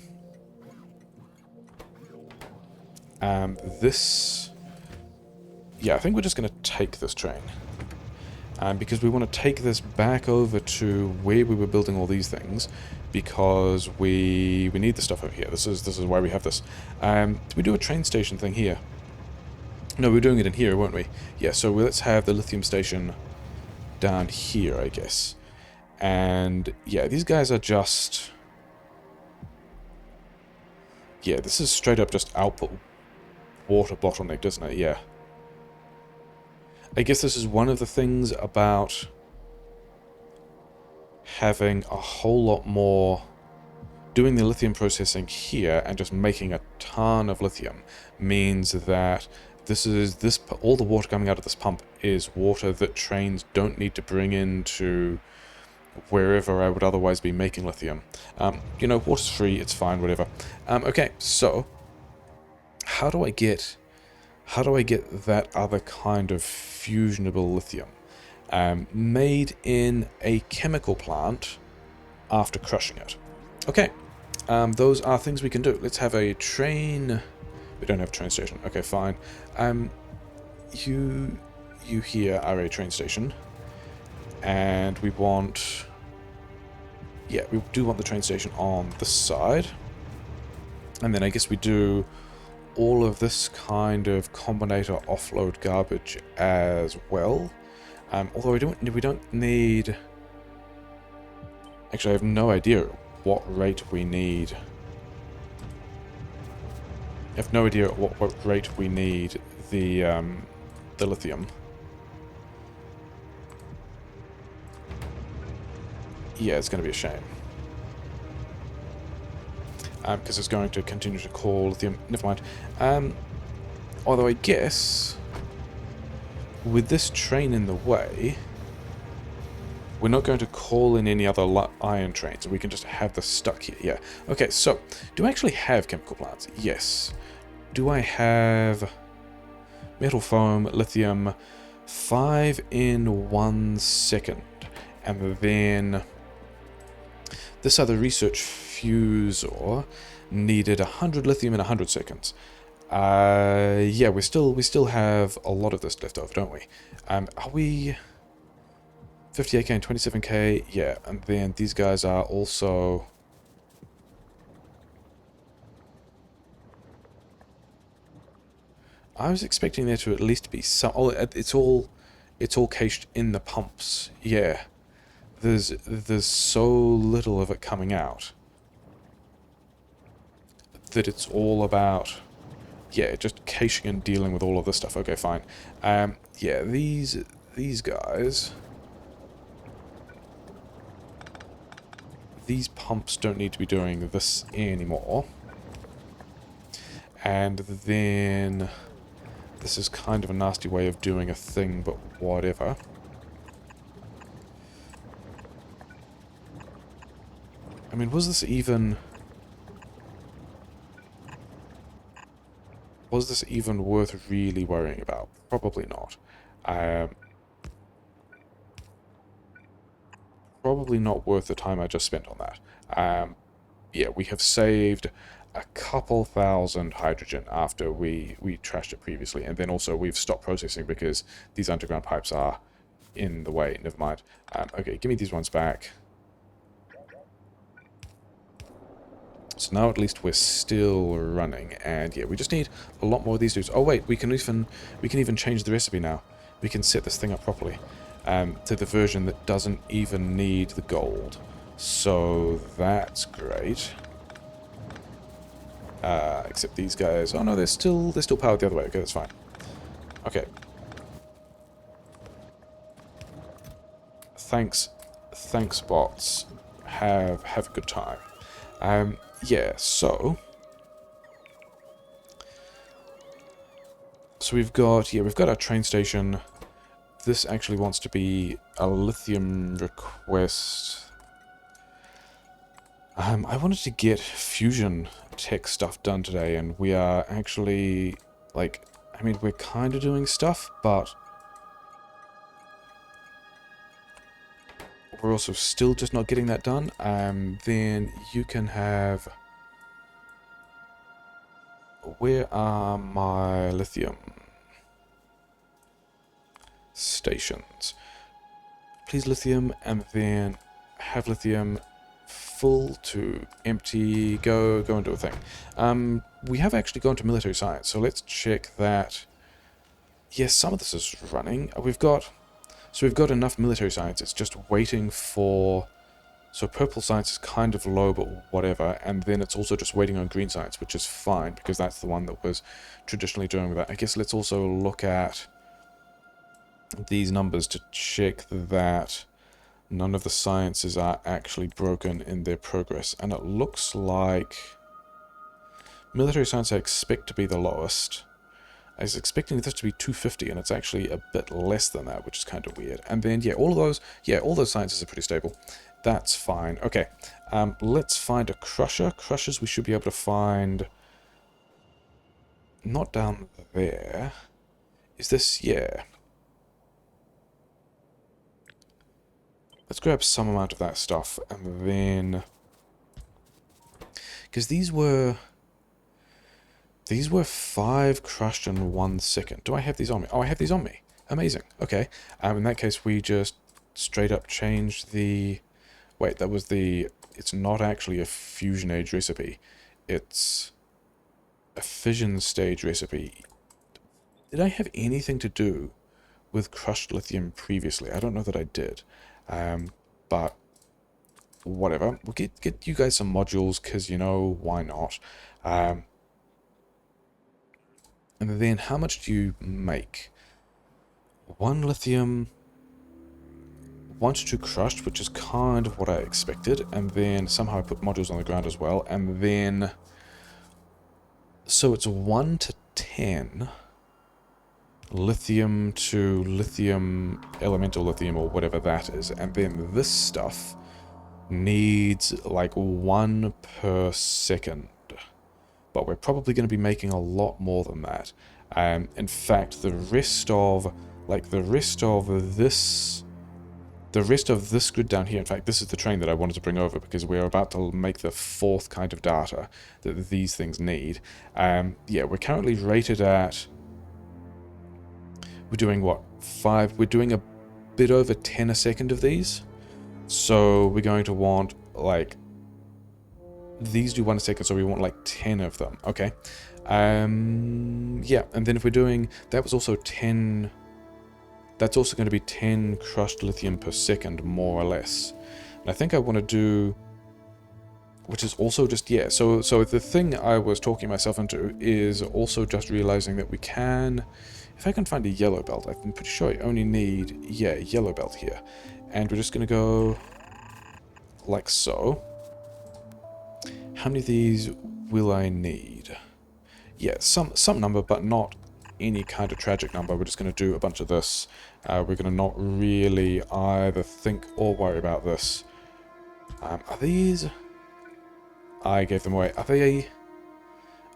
This yeah, I think we're just going to take this train. Because we want to take this back over to where we were building all these things, because we need the stuff over here. This is why we have this. Did we do a train station thing here? No, we're doing it in here, weren't we? Yeah, so let's have the lithium station down here, I guess. And yeah, these guys are just... yeah, this is straight up just output water bottleneck, isn't it? Yeah. I guess this is one of the things about having a whole lot more... doing the lithium processing here and just making a ton of lithium means that all the water coming out of this pump is water that trains don't need to bring into wherever I would otherwise be making lithium. You know, water's free, it's fine, whatever. Okay, so how do I get that other kind of fusionable lithium? Made in a chemical plant after crushing it. Okay, those are things we can do. Let's have a train. We don't have a train station. Okay, fine. You here are a train station, and we want... yeah, we do want the train station on this side, and then I guess we do all of this kind of combinator offload garbage as well. Although we don't need... actually, I have no idea what rate we need. I have no idea at what rate we need the lithium. Yeah, it's going to be a shame. Because it's going to continue to call lithium. Never mind. Although I guess with this train in the way, we're not going to call in any other iron trains. We can just have this stuck here. Yeah. Okay, so do I actually have chemical plants? Yes. Do I have metal foam, lithium, 5 in 1 second? And then this other research fusor needed 100 lithium in 100 seconds. Yeah, we still have a lot of this left over, don't we? Are we 58k and 27k? Yeah, and then these guys are also... I was expecting there to at least be some... oh, it's all cached in the pumps. Yeah. There's so little of it coming out that it's all about, yeah, just caching and dealing with all of this stuff. Okay, fine. Yeah, these guys, these pumps don't need to be doing this anymore. And then this is kind of a nasty way of doing a thing, but whatever. I mean, was this even worth really worrying about? Probably not. Probably not worth the time I just spent on that. Yeah, we have saved a couple thousand hydrogen after we trashed it previously, and then also we've stopped processing because these underground pipes are in the way. Never mind. Okay, give me these ones back. So now at least we're still running, and yeah, we just need a lot more of these dudes. Oh wait, we can even change the recipe now. We can set this thing up properly to the version that doesn't even need the gold. So that's great. Except these guys. Oh no, they're still powered the other way. Okay, that's fine. Okay. Thanks, bots. Have a good time. Yeah, so we've got our train station. This actually wants to be a lithium request. I wanted to get fusion tech stuff done today, and we are actually, like, I mean, we're kind of doing stuff, but we're also still just not getting that done. Then you can have... where are my lithium? stations. Please lithium, and then have lithium full to empty, go and do a thing. We have actually gone to military science, so let's check that. Yes, some of this is running. We've got enough military science, it's just waiting for... So purple science is kind of low, but whatever, and then it's also just waiting on green science, which is fine, because that's the one that was traditionally doing that. I guess let's also look at these numbers to check that none of the sciences are actually broken in their progress, and it looks like military science I expect to be the lowest. I was expecting this to be 250, and it's actually a bit less than that, which is kind of weird. And then, yeah, all those sciences are pretty stable. That's fine. Okay, let's find a crusher. Crushers we should be able to find... Not down there. Is this... yeah. Let's grab some amount of that stuff, and then... Because these were 5 crushed in 1 second. Do I have these on me? Oh, I have these on me. Amazing. Okay. In that case, we just straight up change the... Wait, that was the... It's not actually a fusion age recipe. It's a fission stage recipe. Did I have anything to do with crushed lithium previously? I don't know that I did. But whatever. We'll get you guys some modules, because, you know, why not? And then how much do you make? 1 lithium... 1 to 2 crushed, which is kind of what I expected, and then somehow I put modules on the ground as well, and then... So it's 1 to 10 lithium to lithium, elemental lithium, or whatever that is, and then this stuff needs like 1 per second. But we're probably going to be making a lot more than that. In fact, the rest of this grid down here, in fact, this is the train that I wanted to bring over, because we're about to make the 4th kind of data that these things need. Yeah, we're currently rated at... We're doing, what, 5? We're doing a bit over 10 a second of these. So we're going to want, like... These do 1 a second, so we want, like, 10 of them. Okay. Yeah, and then if we're doing... That was also 10... That's also going to be 10 crushed lithium per second, more or less. And I think I want to do... Which is also just... Yeah, so the thing I was talking myself into is also just realizing that we can... If I can find a yellow belt, I'm pretty sure I only need... Yeah, a yellow belt here. And we're just going to go... Like so. How many of these will I need? Yeah, some number, but not any kind of tragic number. We're just going to do a bunch of this. We're going to not really either think or worry about this. Are these... I gave them away. Are they...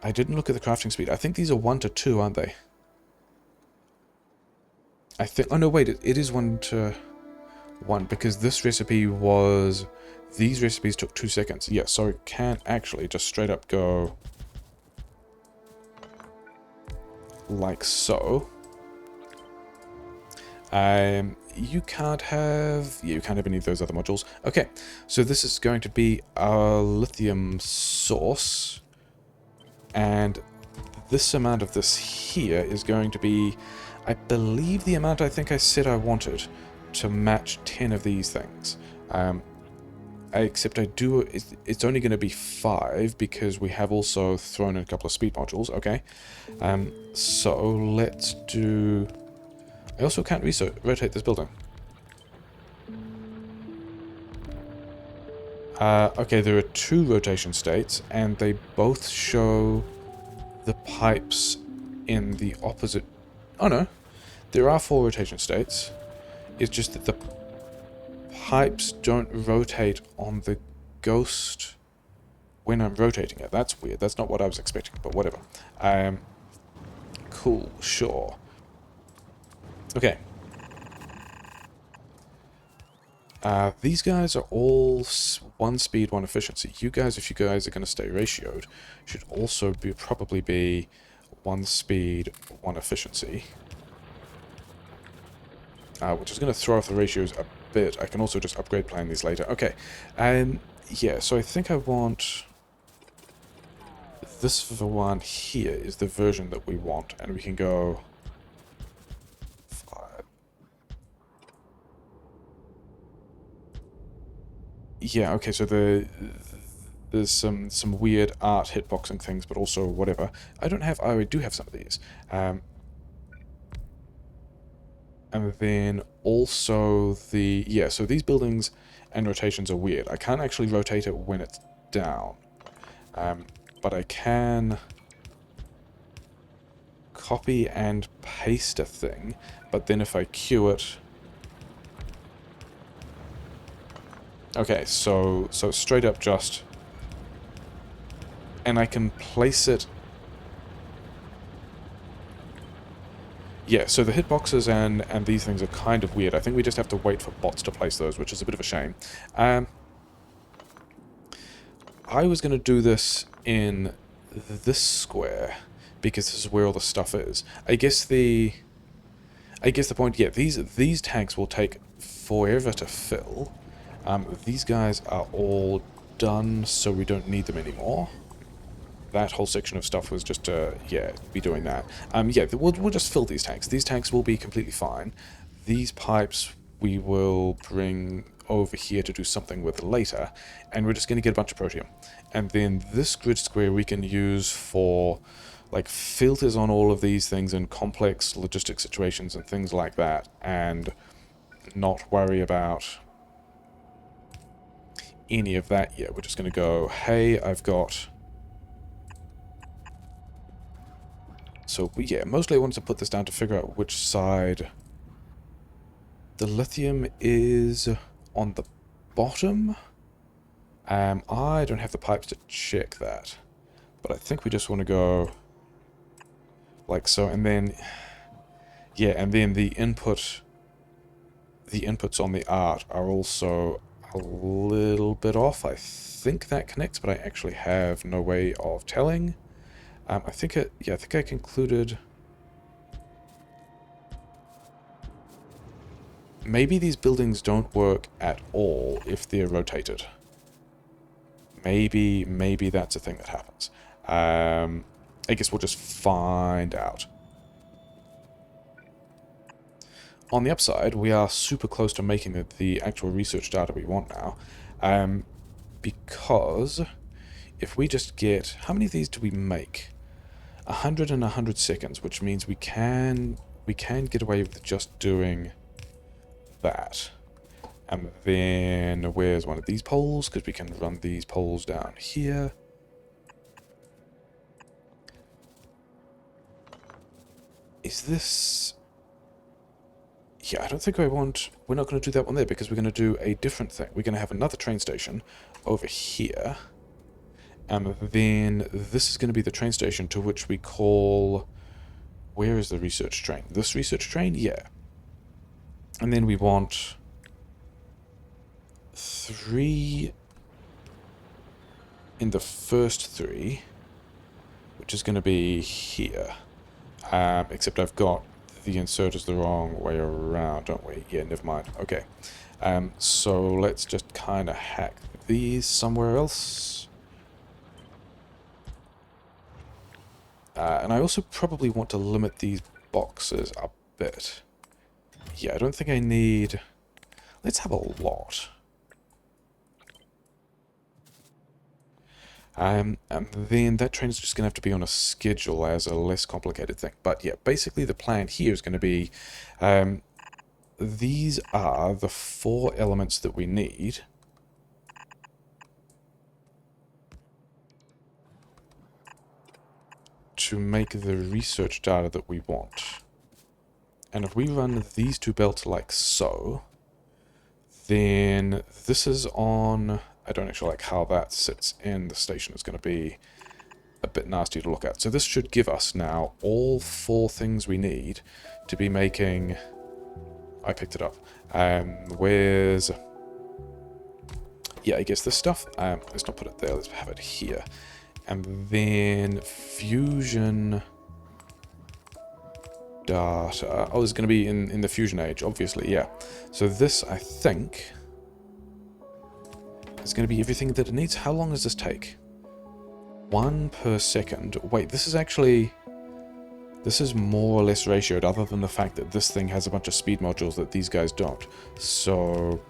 I didn't look at the crafting speed. I think these are 1 to 2, aren't they? I think... Oh, no, wait. It is 1 to 1, because this recipe was... These recipes took 2 seconds. Yeah, so it can actually just straight up go... Like so. You can't have... Yeah, you can't have any of those other modules. Okay, so this is going to be a lithium source. And this amount of this here is going to be... I believe the amount I think I said I wanted to match 10 of these things. Except I do... It's only going to be 5 because we have also thrown in a couple of speed modules, okay? So let's do... I also can't rotate this building. Okay, there are 2 rotation states, and they both show the pipes in the opposite... Oh no, there are 4 rotation states. It's just that the pipes don't rotate on the ghost when I'm rotating it. That's weird. That's not what I was expecting, but whatever. Cool, sure. Okay. These guys are all 1 speed, 1 efficiency. You guys, if you guys are going to stay ratioed, should also probably be 1 speed, 1 efficiency. which is going to throw off the ratios a bit. I can also just upgrade plan these later. Okay, yeah, so I think I want... This one here is the version that we want, and we can go... 5. Yeah, okay, so there's some weird art hitboxing things, but also whatever. I do have some of these. And then also yeah, so these buildings and rotations are weird. I can't actually rotate it when it's down. But I can copy and paste a thing, but then if I queue it... Okay, so straight up just... And I can place it... Yeah, so the hitboxes and these things are kind of weird. I think we just have to wait for bots to place those, which is a bit of a shame. I was going to do this in this square, because this is where all the stuff is. I guess the point, yeah, these tanks will take forever to fill. These guys are all done, so we don't need them anymore. That whole section of stuff was just to, yeah, be doing that. Yeah, we'll just fill these tanks. These tanks will be completely fine. These pipes we will bring over here to do something with later, and we're just going to get a bunch of protium. And then this grid square we can use for, like, filters on all of these things in complex logistic situations and things like that, and not worry about any of that yet. We're just going to go, hey, I've got... So, yeah, mostly I wanted to put this down to figure out which side the lithium is on the bottom. I don't have the pipes to check that, but I think we just want to go like so, and then, yeah, and then the inputs on the art are also a little bit off. I think that connects, but I actually have no way of telling. I think I concluded... Maybe these buildings don't work at all if they're rotated. Maybe that's a thing that happens. I guess we'll just find out. On the upside, we are super close to making the actual research data we want now. Because if we just get... How many of these do we make? 100 and 100 seconds, which means we can get away with just doing that. And then where's one of these poles? Because we can run these poles down here. Is this... Yeah, I don't think I want... We're not going to do that one there because we're going to do a different thing. We're going to have another train station over here. And then this is going to be the train station to which we call... Where is the research train? This research train? Yeah. And then we want 3 in the first 3, which is going to be here. Except I've got the inserters the wrong way around, don't we? Yeah, never mind. Okay. So let's just kind of hack these somewhere else. And I also probably want to limit these boxes a bit. Yeah, I don't think I need... Let's have a lot. And then that train is just going to have to be on a schedule as a less complicated thing. But yeah, basically the plan here is going to be... these are the 4 elements that we need. To make the research data that we want. And if we run these 2 belts like so, then this is on... I don't actually like how that sits in the station. It's going to be a bit nasty to look at. So this should give us now all 4 things we need to be making... I picked it up. Where's... Yeah, I guess this stuff. Let's not put it there. Let's have it here. And then fusion... data. Oh, it's going to be in the fusion age, obviously, yeah. So this, I think, is going to be everything that it needs. How long does this take? 1 per second. Wait, this is actually... This is more or less ratioed, other than the fact that this thing has a bunch of speed modules that these guys don't. So,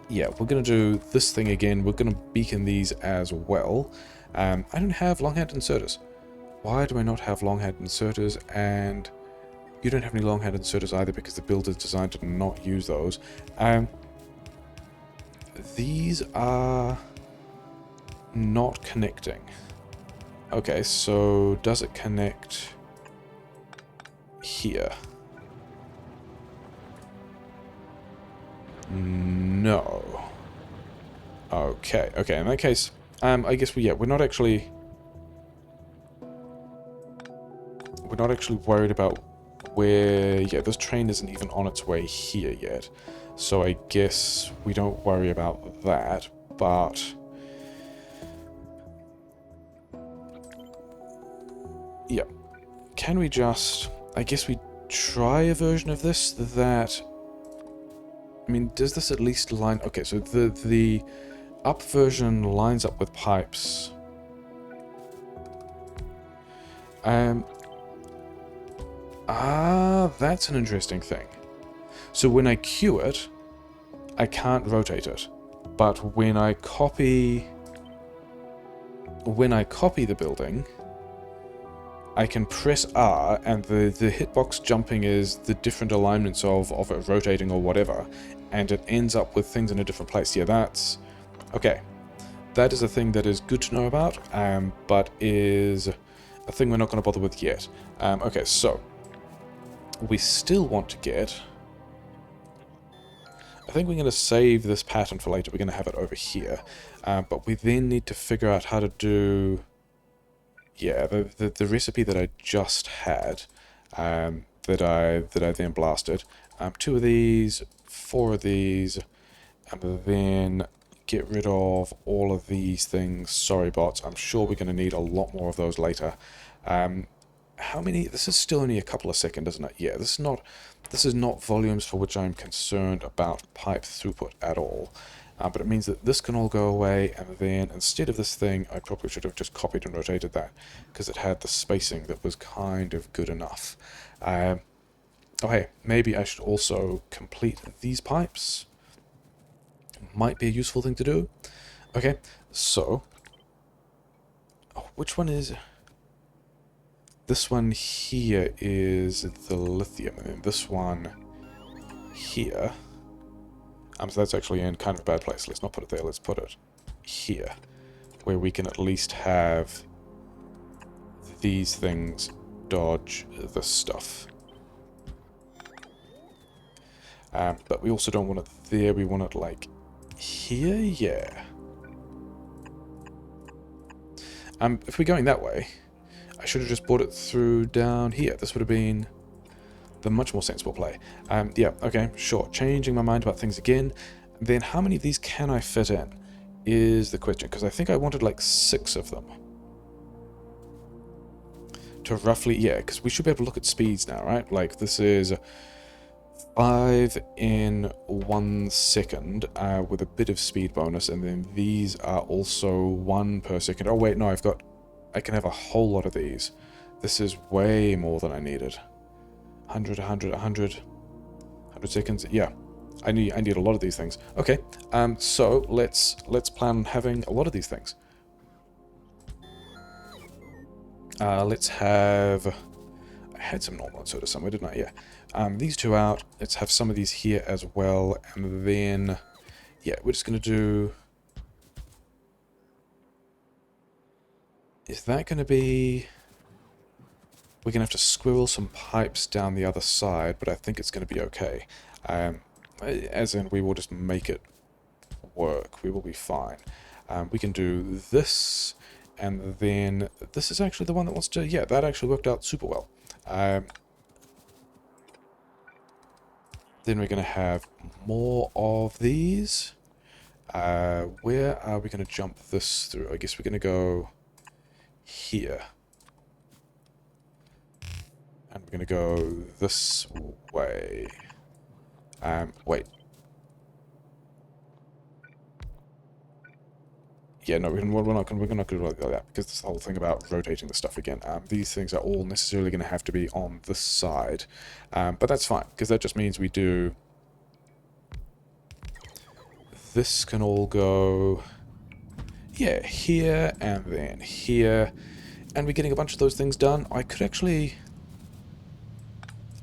yeah, we're going to do this thing again. We're going to beacon these as well. I don't have long-hand inserters. Why do I not have long-hand inserters? And you don't have any long-hand inserters either, because the build is designed to not use those. These are not connecting. Okay, so does it connect here? No. Okay, okay, in that case, I guess we're not actually worried about where, yeah, this train isn't even on its way here yet. So I guess we don't worry about that, but yeah. Can we just... I guess we try a version of this that... I mean, does this at least line... Okay, so the up version lines up with pipes. That's an interesting thing. So when I queue it, I can't rotate it. But when I copy... When I copy the building... I can press R, and the hitbox jumping is the different alignments of it rotating or whatever, and it ends up with things in a different place. Yeah, that's... Okay. That is a thing that is good to know about, but is a thing we're not going to bother with yet. Okay, so... We still want to get... I think we're going to save this pattern for later. We're going to have it over here. But we then need to figure out how to do... Yeah, the recipe that I just had, that I then blasted. 2 of these, 4 of these, and then get rid of all of these things. Sorry, bots. I'm sure we're going to need a lot more of those later. How many? This is still only a couple of seconds, isn't it? Yeah, this is not volumes for which I'm concerned about pipe throughput at all. But it means that this can all go away, and then instead of this thing, I probably should have just copied and rotated that, because it had the spacing that was kind of good enough. Oh hey, maybe I should also complete these pipes. Might be a useful thing to do. Okay, so... Oh, which one is... This one here is the lithium, and then this one here... so that's actually in kind of a bad place. Let's not put it there, let's put it here, where we can at least have these things dodge this stuff. But we also don't want it there, we want it like here, yeah. If we're going that way, I should have just brought it through down here. This would have been the much more sensible play. Yeah, okay, sure. Changing my mind about things again. Then how many of these can I fit in is the question, because I think I wanted like 6 of them. To roughly, yeah, because we should be able to look at speeds now, right? Like this is 5 in 1 second with a bit of speed bonus, and then these are also 1 per second. Oh wait, no, I can have a whole lot of these. This is way more than I needed. 100, 100, 100, 100 seconds. Yeah, I need a lot of these things. Okay, so let's plan on having a lot of these things. Let's have... I had some normal inserters somewhere, didn't I? Yeah. These 2 out. Let's have some of these here as well, and then yeah, we're just gonna do... Is that gonna be... We're going to have to squirrel some pipes down the other side, but I think it's going to be okay. As in, we will just make it work. We will be fine. We can do this, and then this is actually the one that wants to... Yeah, that actually worked out super well. Then we're going to have more of these. Where are we going to jump this through? I guess we're going to go here. And we're going to go this way. Wait. Yeah, no, we're not going to do it like that, because this whole thing about rotating the stuff again. These things are all necessarily going to have to be on this side. But that's fine, because that just means we do... This can all go... Yeah, here, and then here. And we're getting a bunch of those things done. I could actually...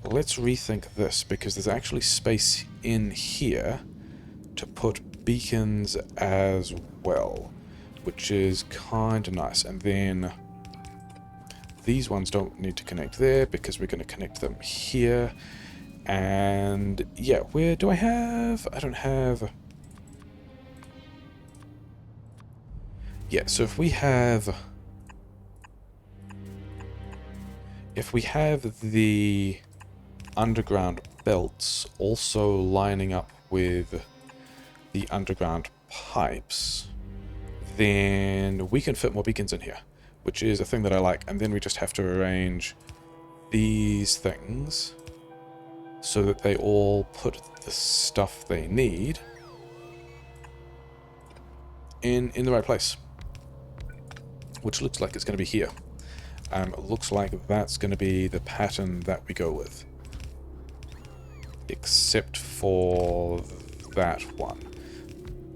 Let's rethink this, because there's actually space in here to put beacons as well, which is kind of nice. And then these ones don't need to connect there, because we're going to connect them here. And yeah, where do I have... I don't have... Yeah, so if we have... If we have the underground belts also lining up with the underground pipes, then we can fit more beacons in here, which is a thing that I like. And then we just have to arrange these things so that they all put the stuff they need in the right place, which looks like it's going to be here. It looks like that's going to be the pattern that we go with, except for that one,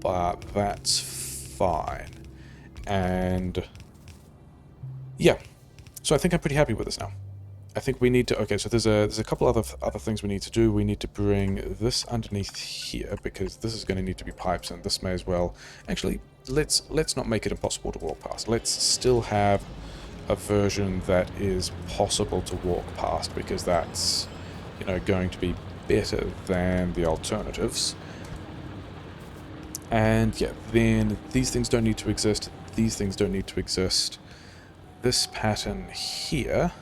but that's fine. And yeah, so I think I'm pretty happy with this now. I think we need to... Okay, so there's a couple other things we need to do. We need to bring this underneath here, because this is going to need to be pipes, and this may as well... Actually, let's not make it impossible to walk past. Let's still have a version that is possible to walk past, because that's, you know, going to be better than the alternatives. And yeah, then these things don't need to exist. These things don't need to exist. This pattern here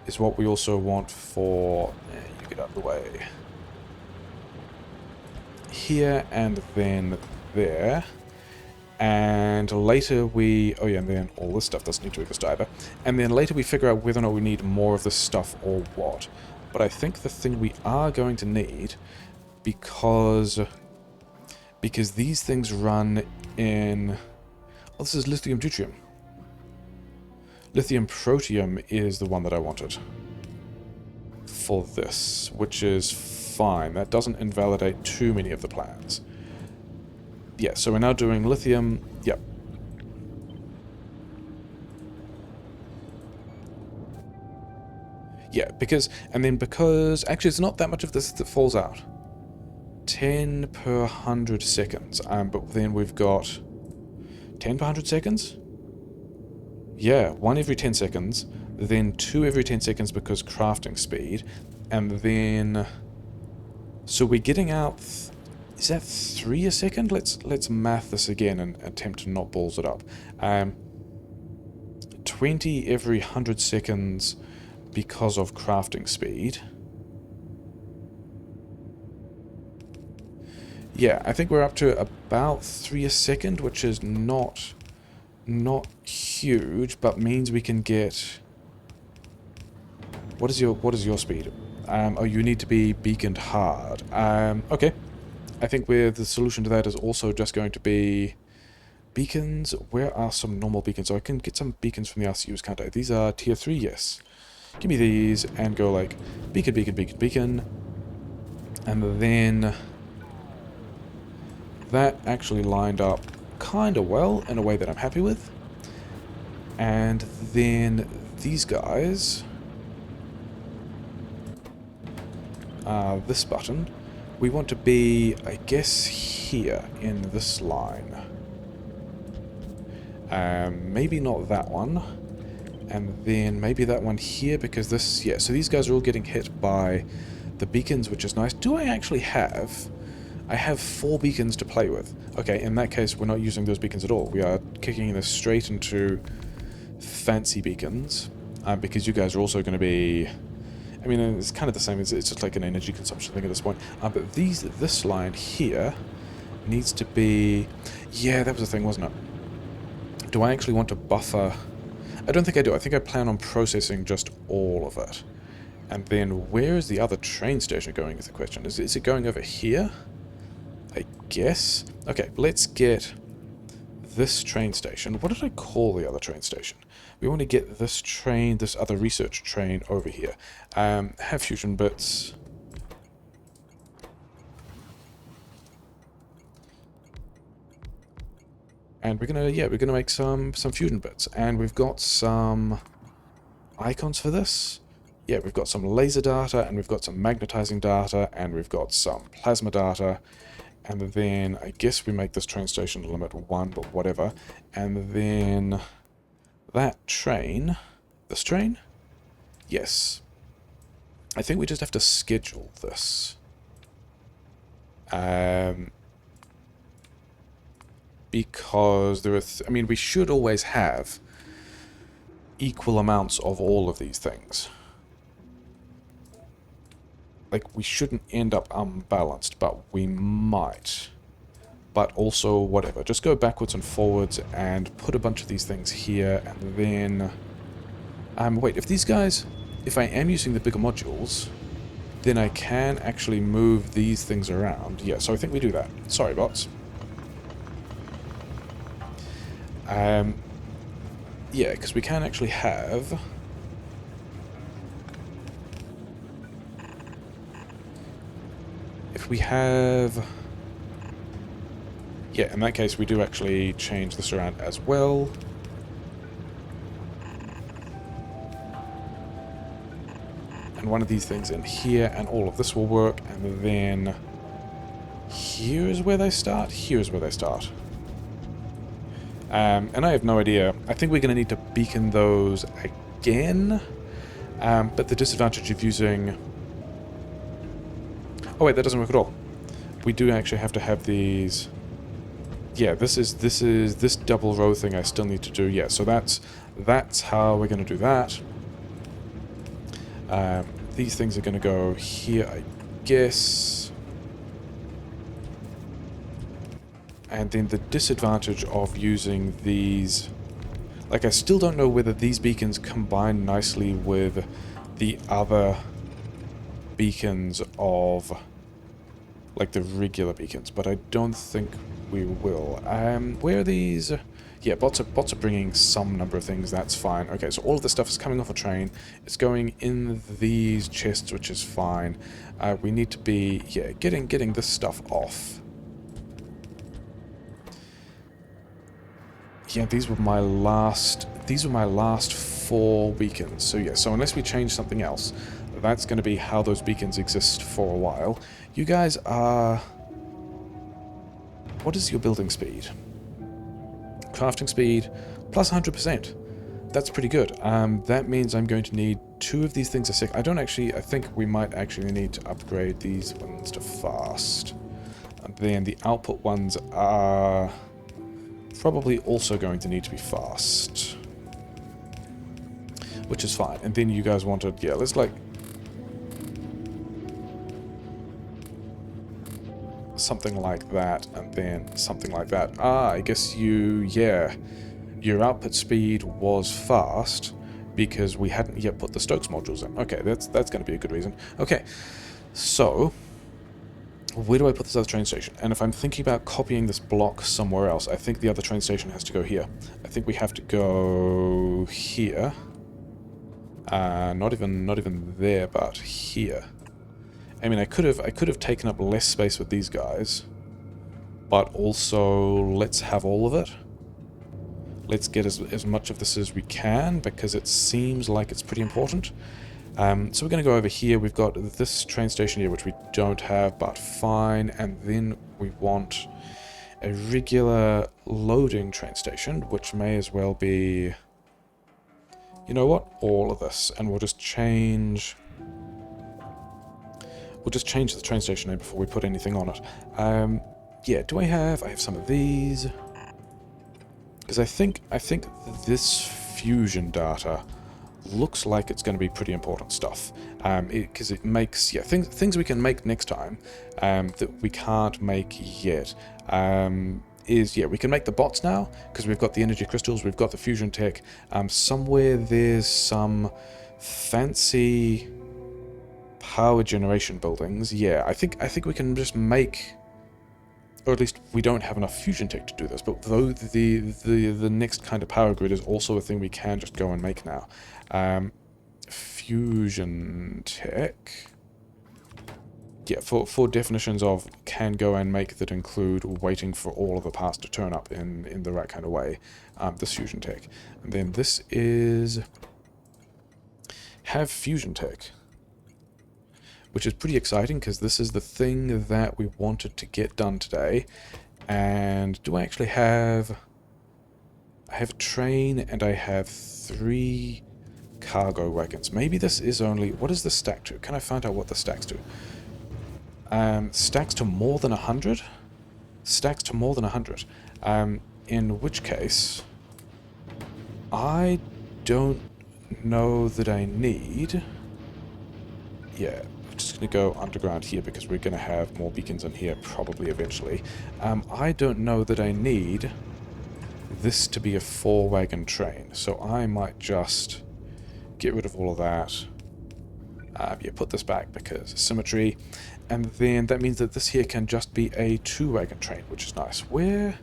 is what we also want for... you get out of the way. Here and then there. And later we... Oh yeah, and then all this stuff doesn't need to exist either. And then later we figure out whether or not we need more of this stuff or what. But I think the thing we are going to need, because these things run in... Oh, this is lithium deuterium. Lithium protium is the one that I wanted for this, which is fine. That doesn't invalidate too many of the plans. Yeah, so we're now doing lithium. Yep. Yeah, because... And then because... Actually, it's not that much of this that falls out. 10 per 100 seconds. But then we've got... 10 per 100 seconds? Yeah, 1 every 10 seconds. Then 2 every 10 seconds because crafting speed. And then... So we're getting out... Is that 3 a second? Let's math this again and attempt to not balls it up. 20 every 100 seconds because of crafting speed. Yeah, I think we're up to about 3 a second, which is not huge, but means we can get... What is your speed? Oh, you need to be beaconed hard. Okay. I think the solution to that is also just going to be beacons. Where are some normal beacons? So I can get some beacons from the RCUs, can't I? These are tier 3, yes. Give me these and go like beacon, beacon, beacon, beacon. And then that actually lined up kind of well in a way that I'm happy with. And then these guys, this button, we want to be, I guess, here in this line. Maybe not that one. And then maybe that one here, because this... Yeah, so these guys are all getting hit by the beacons, which is nice. Do I actually have... I have 4 beacons to play with. Okay, in that case, we're not using those beacons at all. We are kicking this straight into fancy beacons, because you guys are also going to be... I mean, it's kind of the same. It's just like an energy consumption thing at this point. But this line here needs to be... Yeah, that was the thing, wasn't it? Do I actually want to buffer... I don't think I do. I think I plan on processing just all of it. And then where is the other train station going is the question. Is it going over here? I guess. Okay, let's get this train station. What did I call the other train station? We want to get this train, this other research train over here. Have fusion bits. And we're gonna make some fusion bits. And we've got some icons for this. Yeah, we've got some laser data, and we've got some magnetizing data, and we've got some plasma data. And then I guess we make this train station limit 1, but whatever. And then that train, this train? Yes. I think we just have to schedule this. Because there are, I mean, we should always have equal amounts of all of these things. Like, we shouldn't end up unbalanced, but we might. But also, whatever. Just go backwards and forwards and put a bunch of these things here, and then... wait, if these guys... If I am using the bigger modules, then I can actually move these things around. Yeah, so I think we do that. Sorry, bots. Yeah, because we can actually have... If we have... Yeah, in that case we do actually change this around as well. And one of these things in here, and all of this will work, and then... Here's where they start? Here's where they start. And I have no idea. I think we're going to need to beacon those again. But the disadvantage of using... Oh wait, that doesn't work at all. We do actually have to have these... Yeah, this double row thing I still need to do. Yeah, so that's how we're going to do that. These things are going to go here, I guess. And then the disadvantage of using these... Like, I still don't know whether these beacons combine nicely with the other beacons of... Like, the regular beacons, but I don't think we will. Where are these? Yeah, bots are bringing some number of things, that's fine. Okay, so all of this stuff is coming off a train. It's going in these chests, which is fine. We need to be, yeah, getting this stuff off. Yeah, these were my last 4 beacons. So yeah, so unless we change something else, that's going to be how those beacons exist for a while. You guys are... What is your building speed? Crafting speed plus 100%. That's pretty good. That means I'm going to need 2 of these things a sec. I think we might actually need to upgrade these ones to fast. And then the output ones are probably also going to need to be fast. Which is fine. And then you guys wanted, yeah, let's like... something like that, and then something like that. I guess yeah, your output speed was fast because we hadn't yet put the Stokes modules in. Okay, that's going to be a good reason. Okay, so where do I put this other train station? And if I'm thinking about copying this block somewhere else, I think the other train station has to go here. I think we have to go here. Not even there, but here. I mean, I could have taken up less space with these guys, but also let's have all of it. Let's get as much of this as we can, because it seems like it's pretty important. So we're going to go over here. We've got this train station here, which we don't have, but fine. And then we want a regular loading train station, which may as well be... You know what? All of this. And we'll just change... We'll just change the train station name before we put anything on it. Yeah, do I have some of these? Because I think this fusion data looks like it's going to be pretty important stuff. Because it makes, yeah, things we can make next time that we can't make yet. is, yeah, we can make the bots now, because we've got the energy crystals, we've got the fusion tech. Somewhere there's some fancy power generation buildings. Yeah, I think we can just make, or at least we don't have enough fusion tech to do this, but though the next kind of power grid is also a thing we can just go and make now. Fusion tech. Yeah, for definitions of can go and make that include waiting for all of the parts to turn up in the right kind of way, this fusion tech. And then this is have fusion tech, which is pretty exciting because this is the thing that we wanted to get done today. And do I actually have... I have a train and I have 3 cargo wagons. Maybe this is only... What is this stack to? Can I find out what the stacks to? Stacks to more than 100? Stacks to more than 100. In which case, I don't know that I need... Yeah, I'm just going to go underground here because we're going to have more beacons in here probably eventually. I don't know that I need this to be a 4-wagon train, so I might just get rid of all of that. Yeah, put this back because symmetry. And then that means that this here can just be a 2-wagon train, which is nice. Where?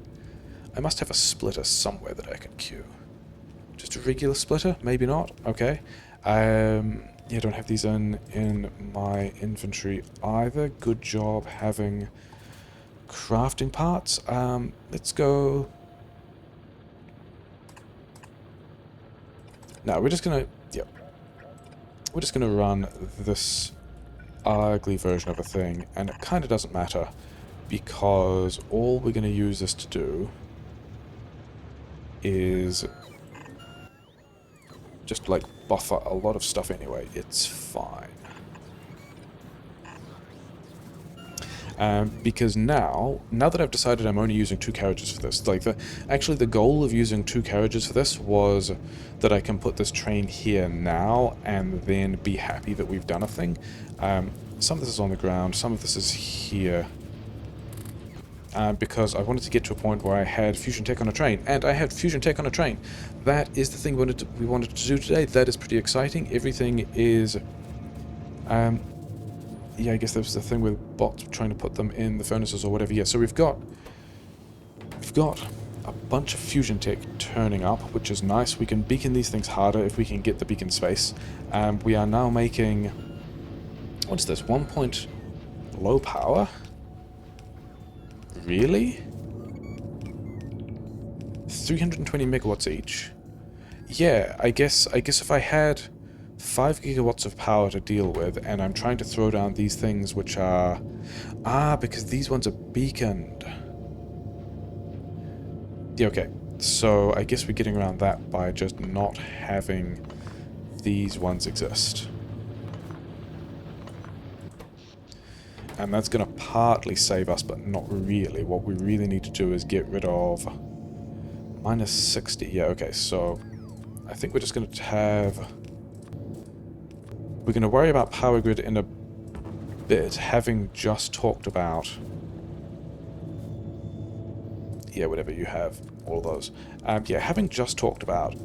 I must have a splitter somewhere that I can queue. Just a regular splitter? Maybe not. Okay. Yeah, I don't have these in my inventory either. Good job having crafting parts. Let's go... No, we're just gonna... Yep. We're just gonna run this ugly version of a thing, and it kind of doesn't matter because all we're going to use this to do is just like buffer a lot of stuff anyway. It's fine. Because now that I've decided I'm only using 2 carriages for this, like actually the goal of using 2 carriages for this was that I can put this train here now and then be happy that we've done a thing. Some of this is on the ground, some of this is here. Because I wanted to get to a point where I had fusion tech on a train, and I had fusion tech on a train. That is the thing we wanted to do today. That is pretty exciting. Everything is... yeah, I guess that was the thing with bots trying to put them in the furnaces or whatever. Yeah, so we've got a bunch of fusion tech turning up, which is nice. We can beacon these things harder if we can get the beacon space. We are now making... What's this? 1 point low power? Really? 320 megawatts each? Yeah, I guess if I had 5 gigawatts of power to deal with, and I'm trying to throw down these things which are... Ah, because these ones are beaconed. Yeah, okay. So I guess we're getting around that by just not having these ones exist. And that's going to partly save us, but not really. What we really need to do is get rid of... minus 60. Yeah, okay, so... I think we're just going to have... We're going to worry about power grid in a bit, having just talked about... Yeah, whatever you have, all of those. Yeah, having just talked about...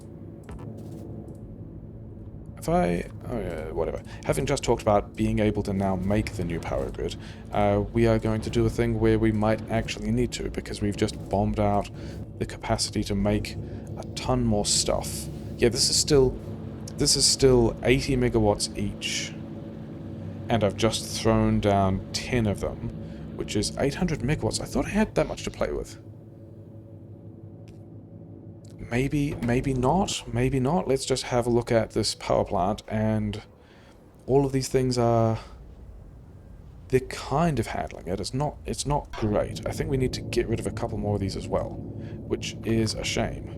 If I... Oh, yeah, whatever. Having just talked about being able to now make the new power grid, we are going to do a thing where we might actually need to, because we've just bombed out the capacity to make a ton more stuff. Yeah, this is still 80 megawatts each, and I've just thrown down 10 of them, which is 800 megawatts. I thought I had that much to play with. Maybe not. Maybe not. Let's just have a look at this power plant, and all of these things are... They're kind of handling it. It's not great. I think we need to get rid of a couple more of these as well, which is a shame.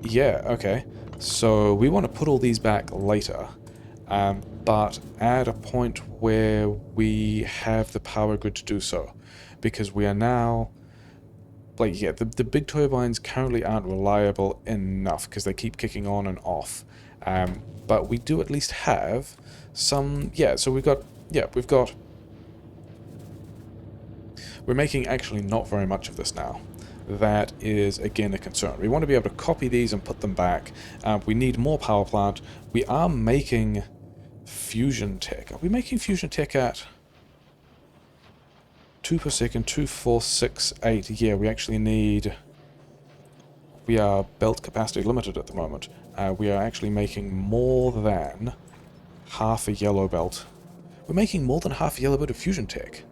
Yeah, okay. So we want to put all these back later, but at a point where we have the power grid to do so, because we are now... Like, yeah, the big turbines currently aren't reliable enough because they keep kicking on and off. But we do at least have some... Yeah, so we've got... Yeah, we've got... We're making actually not very much of this now. That is, again, a concern. We want to be able to copy these and put them back. We need more power plant. We are making fusion tech. Are we making fusion tech at 2 per second, 2, 4, 6, 8? Yeah, we actually need... We are belt capacity limited at the moment. We are actually making more than half a yellow belt. We're making more than half a yellow belt of fusion tech.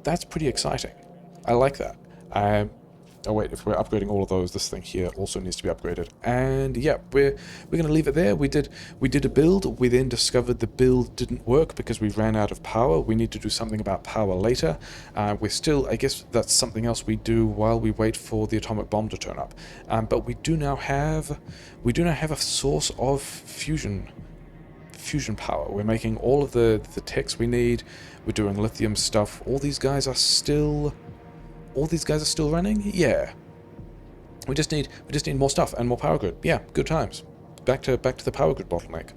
That's pretty exciting. I like that. Oh wait, if we're upgrading all of those, this thing here also needs to be upgraded. And yeah, we're going to leave it there. We did a build. We then discovered the build didn't work because we ran out of power. We need to do something about power later. We're still, I guess that's something else we do while we wait for the atomic bomb to turn up. But we do now have a source of fusion power. We're making all of the techs we need. We're doing lithium stuff. All these guys are still running? Yeah. We just need more stuff and more power grid. Yeah, good times. Back to the power grid bottleneck.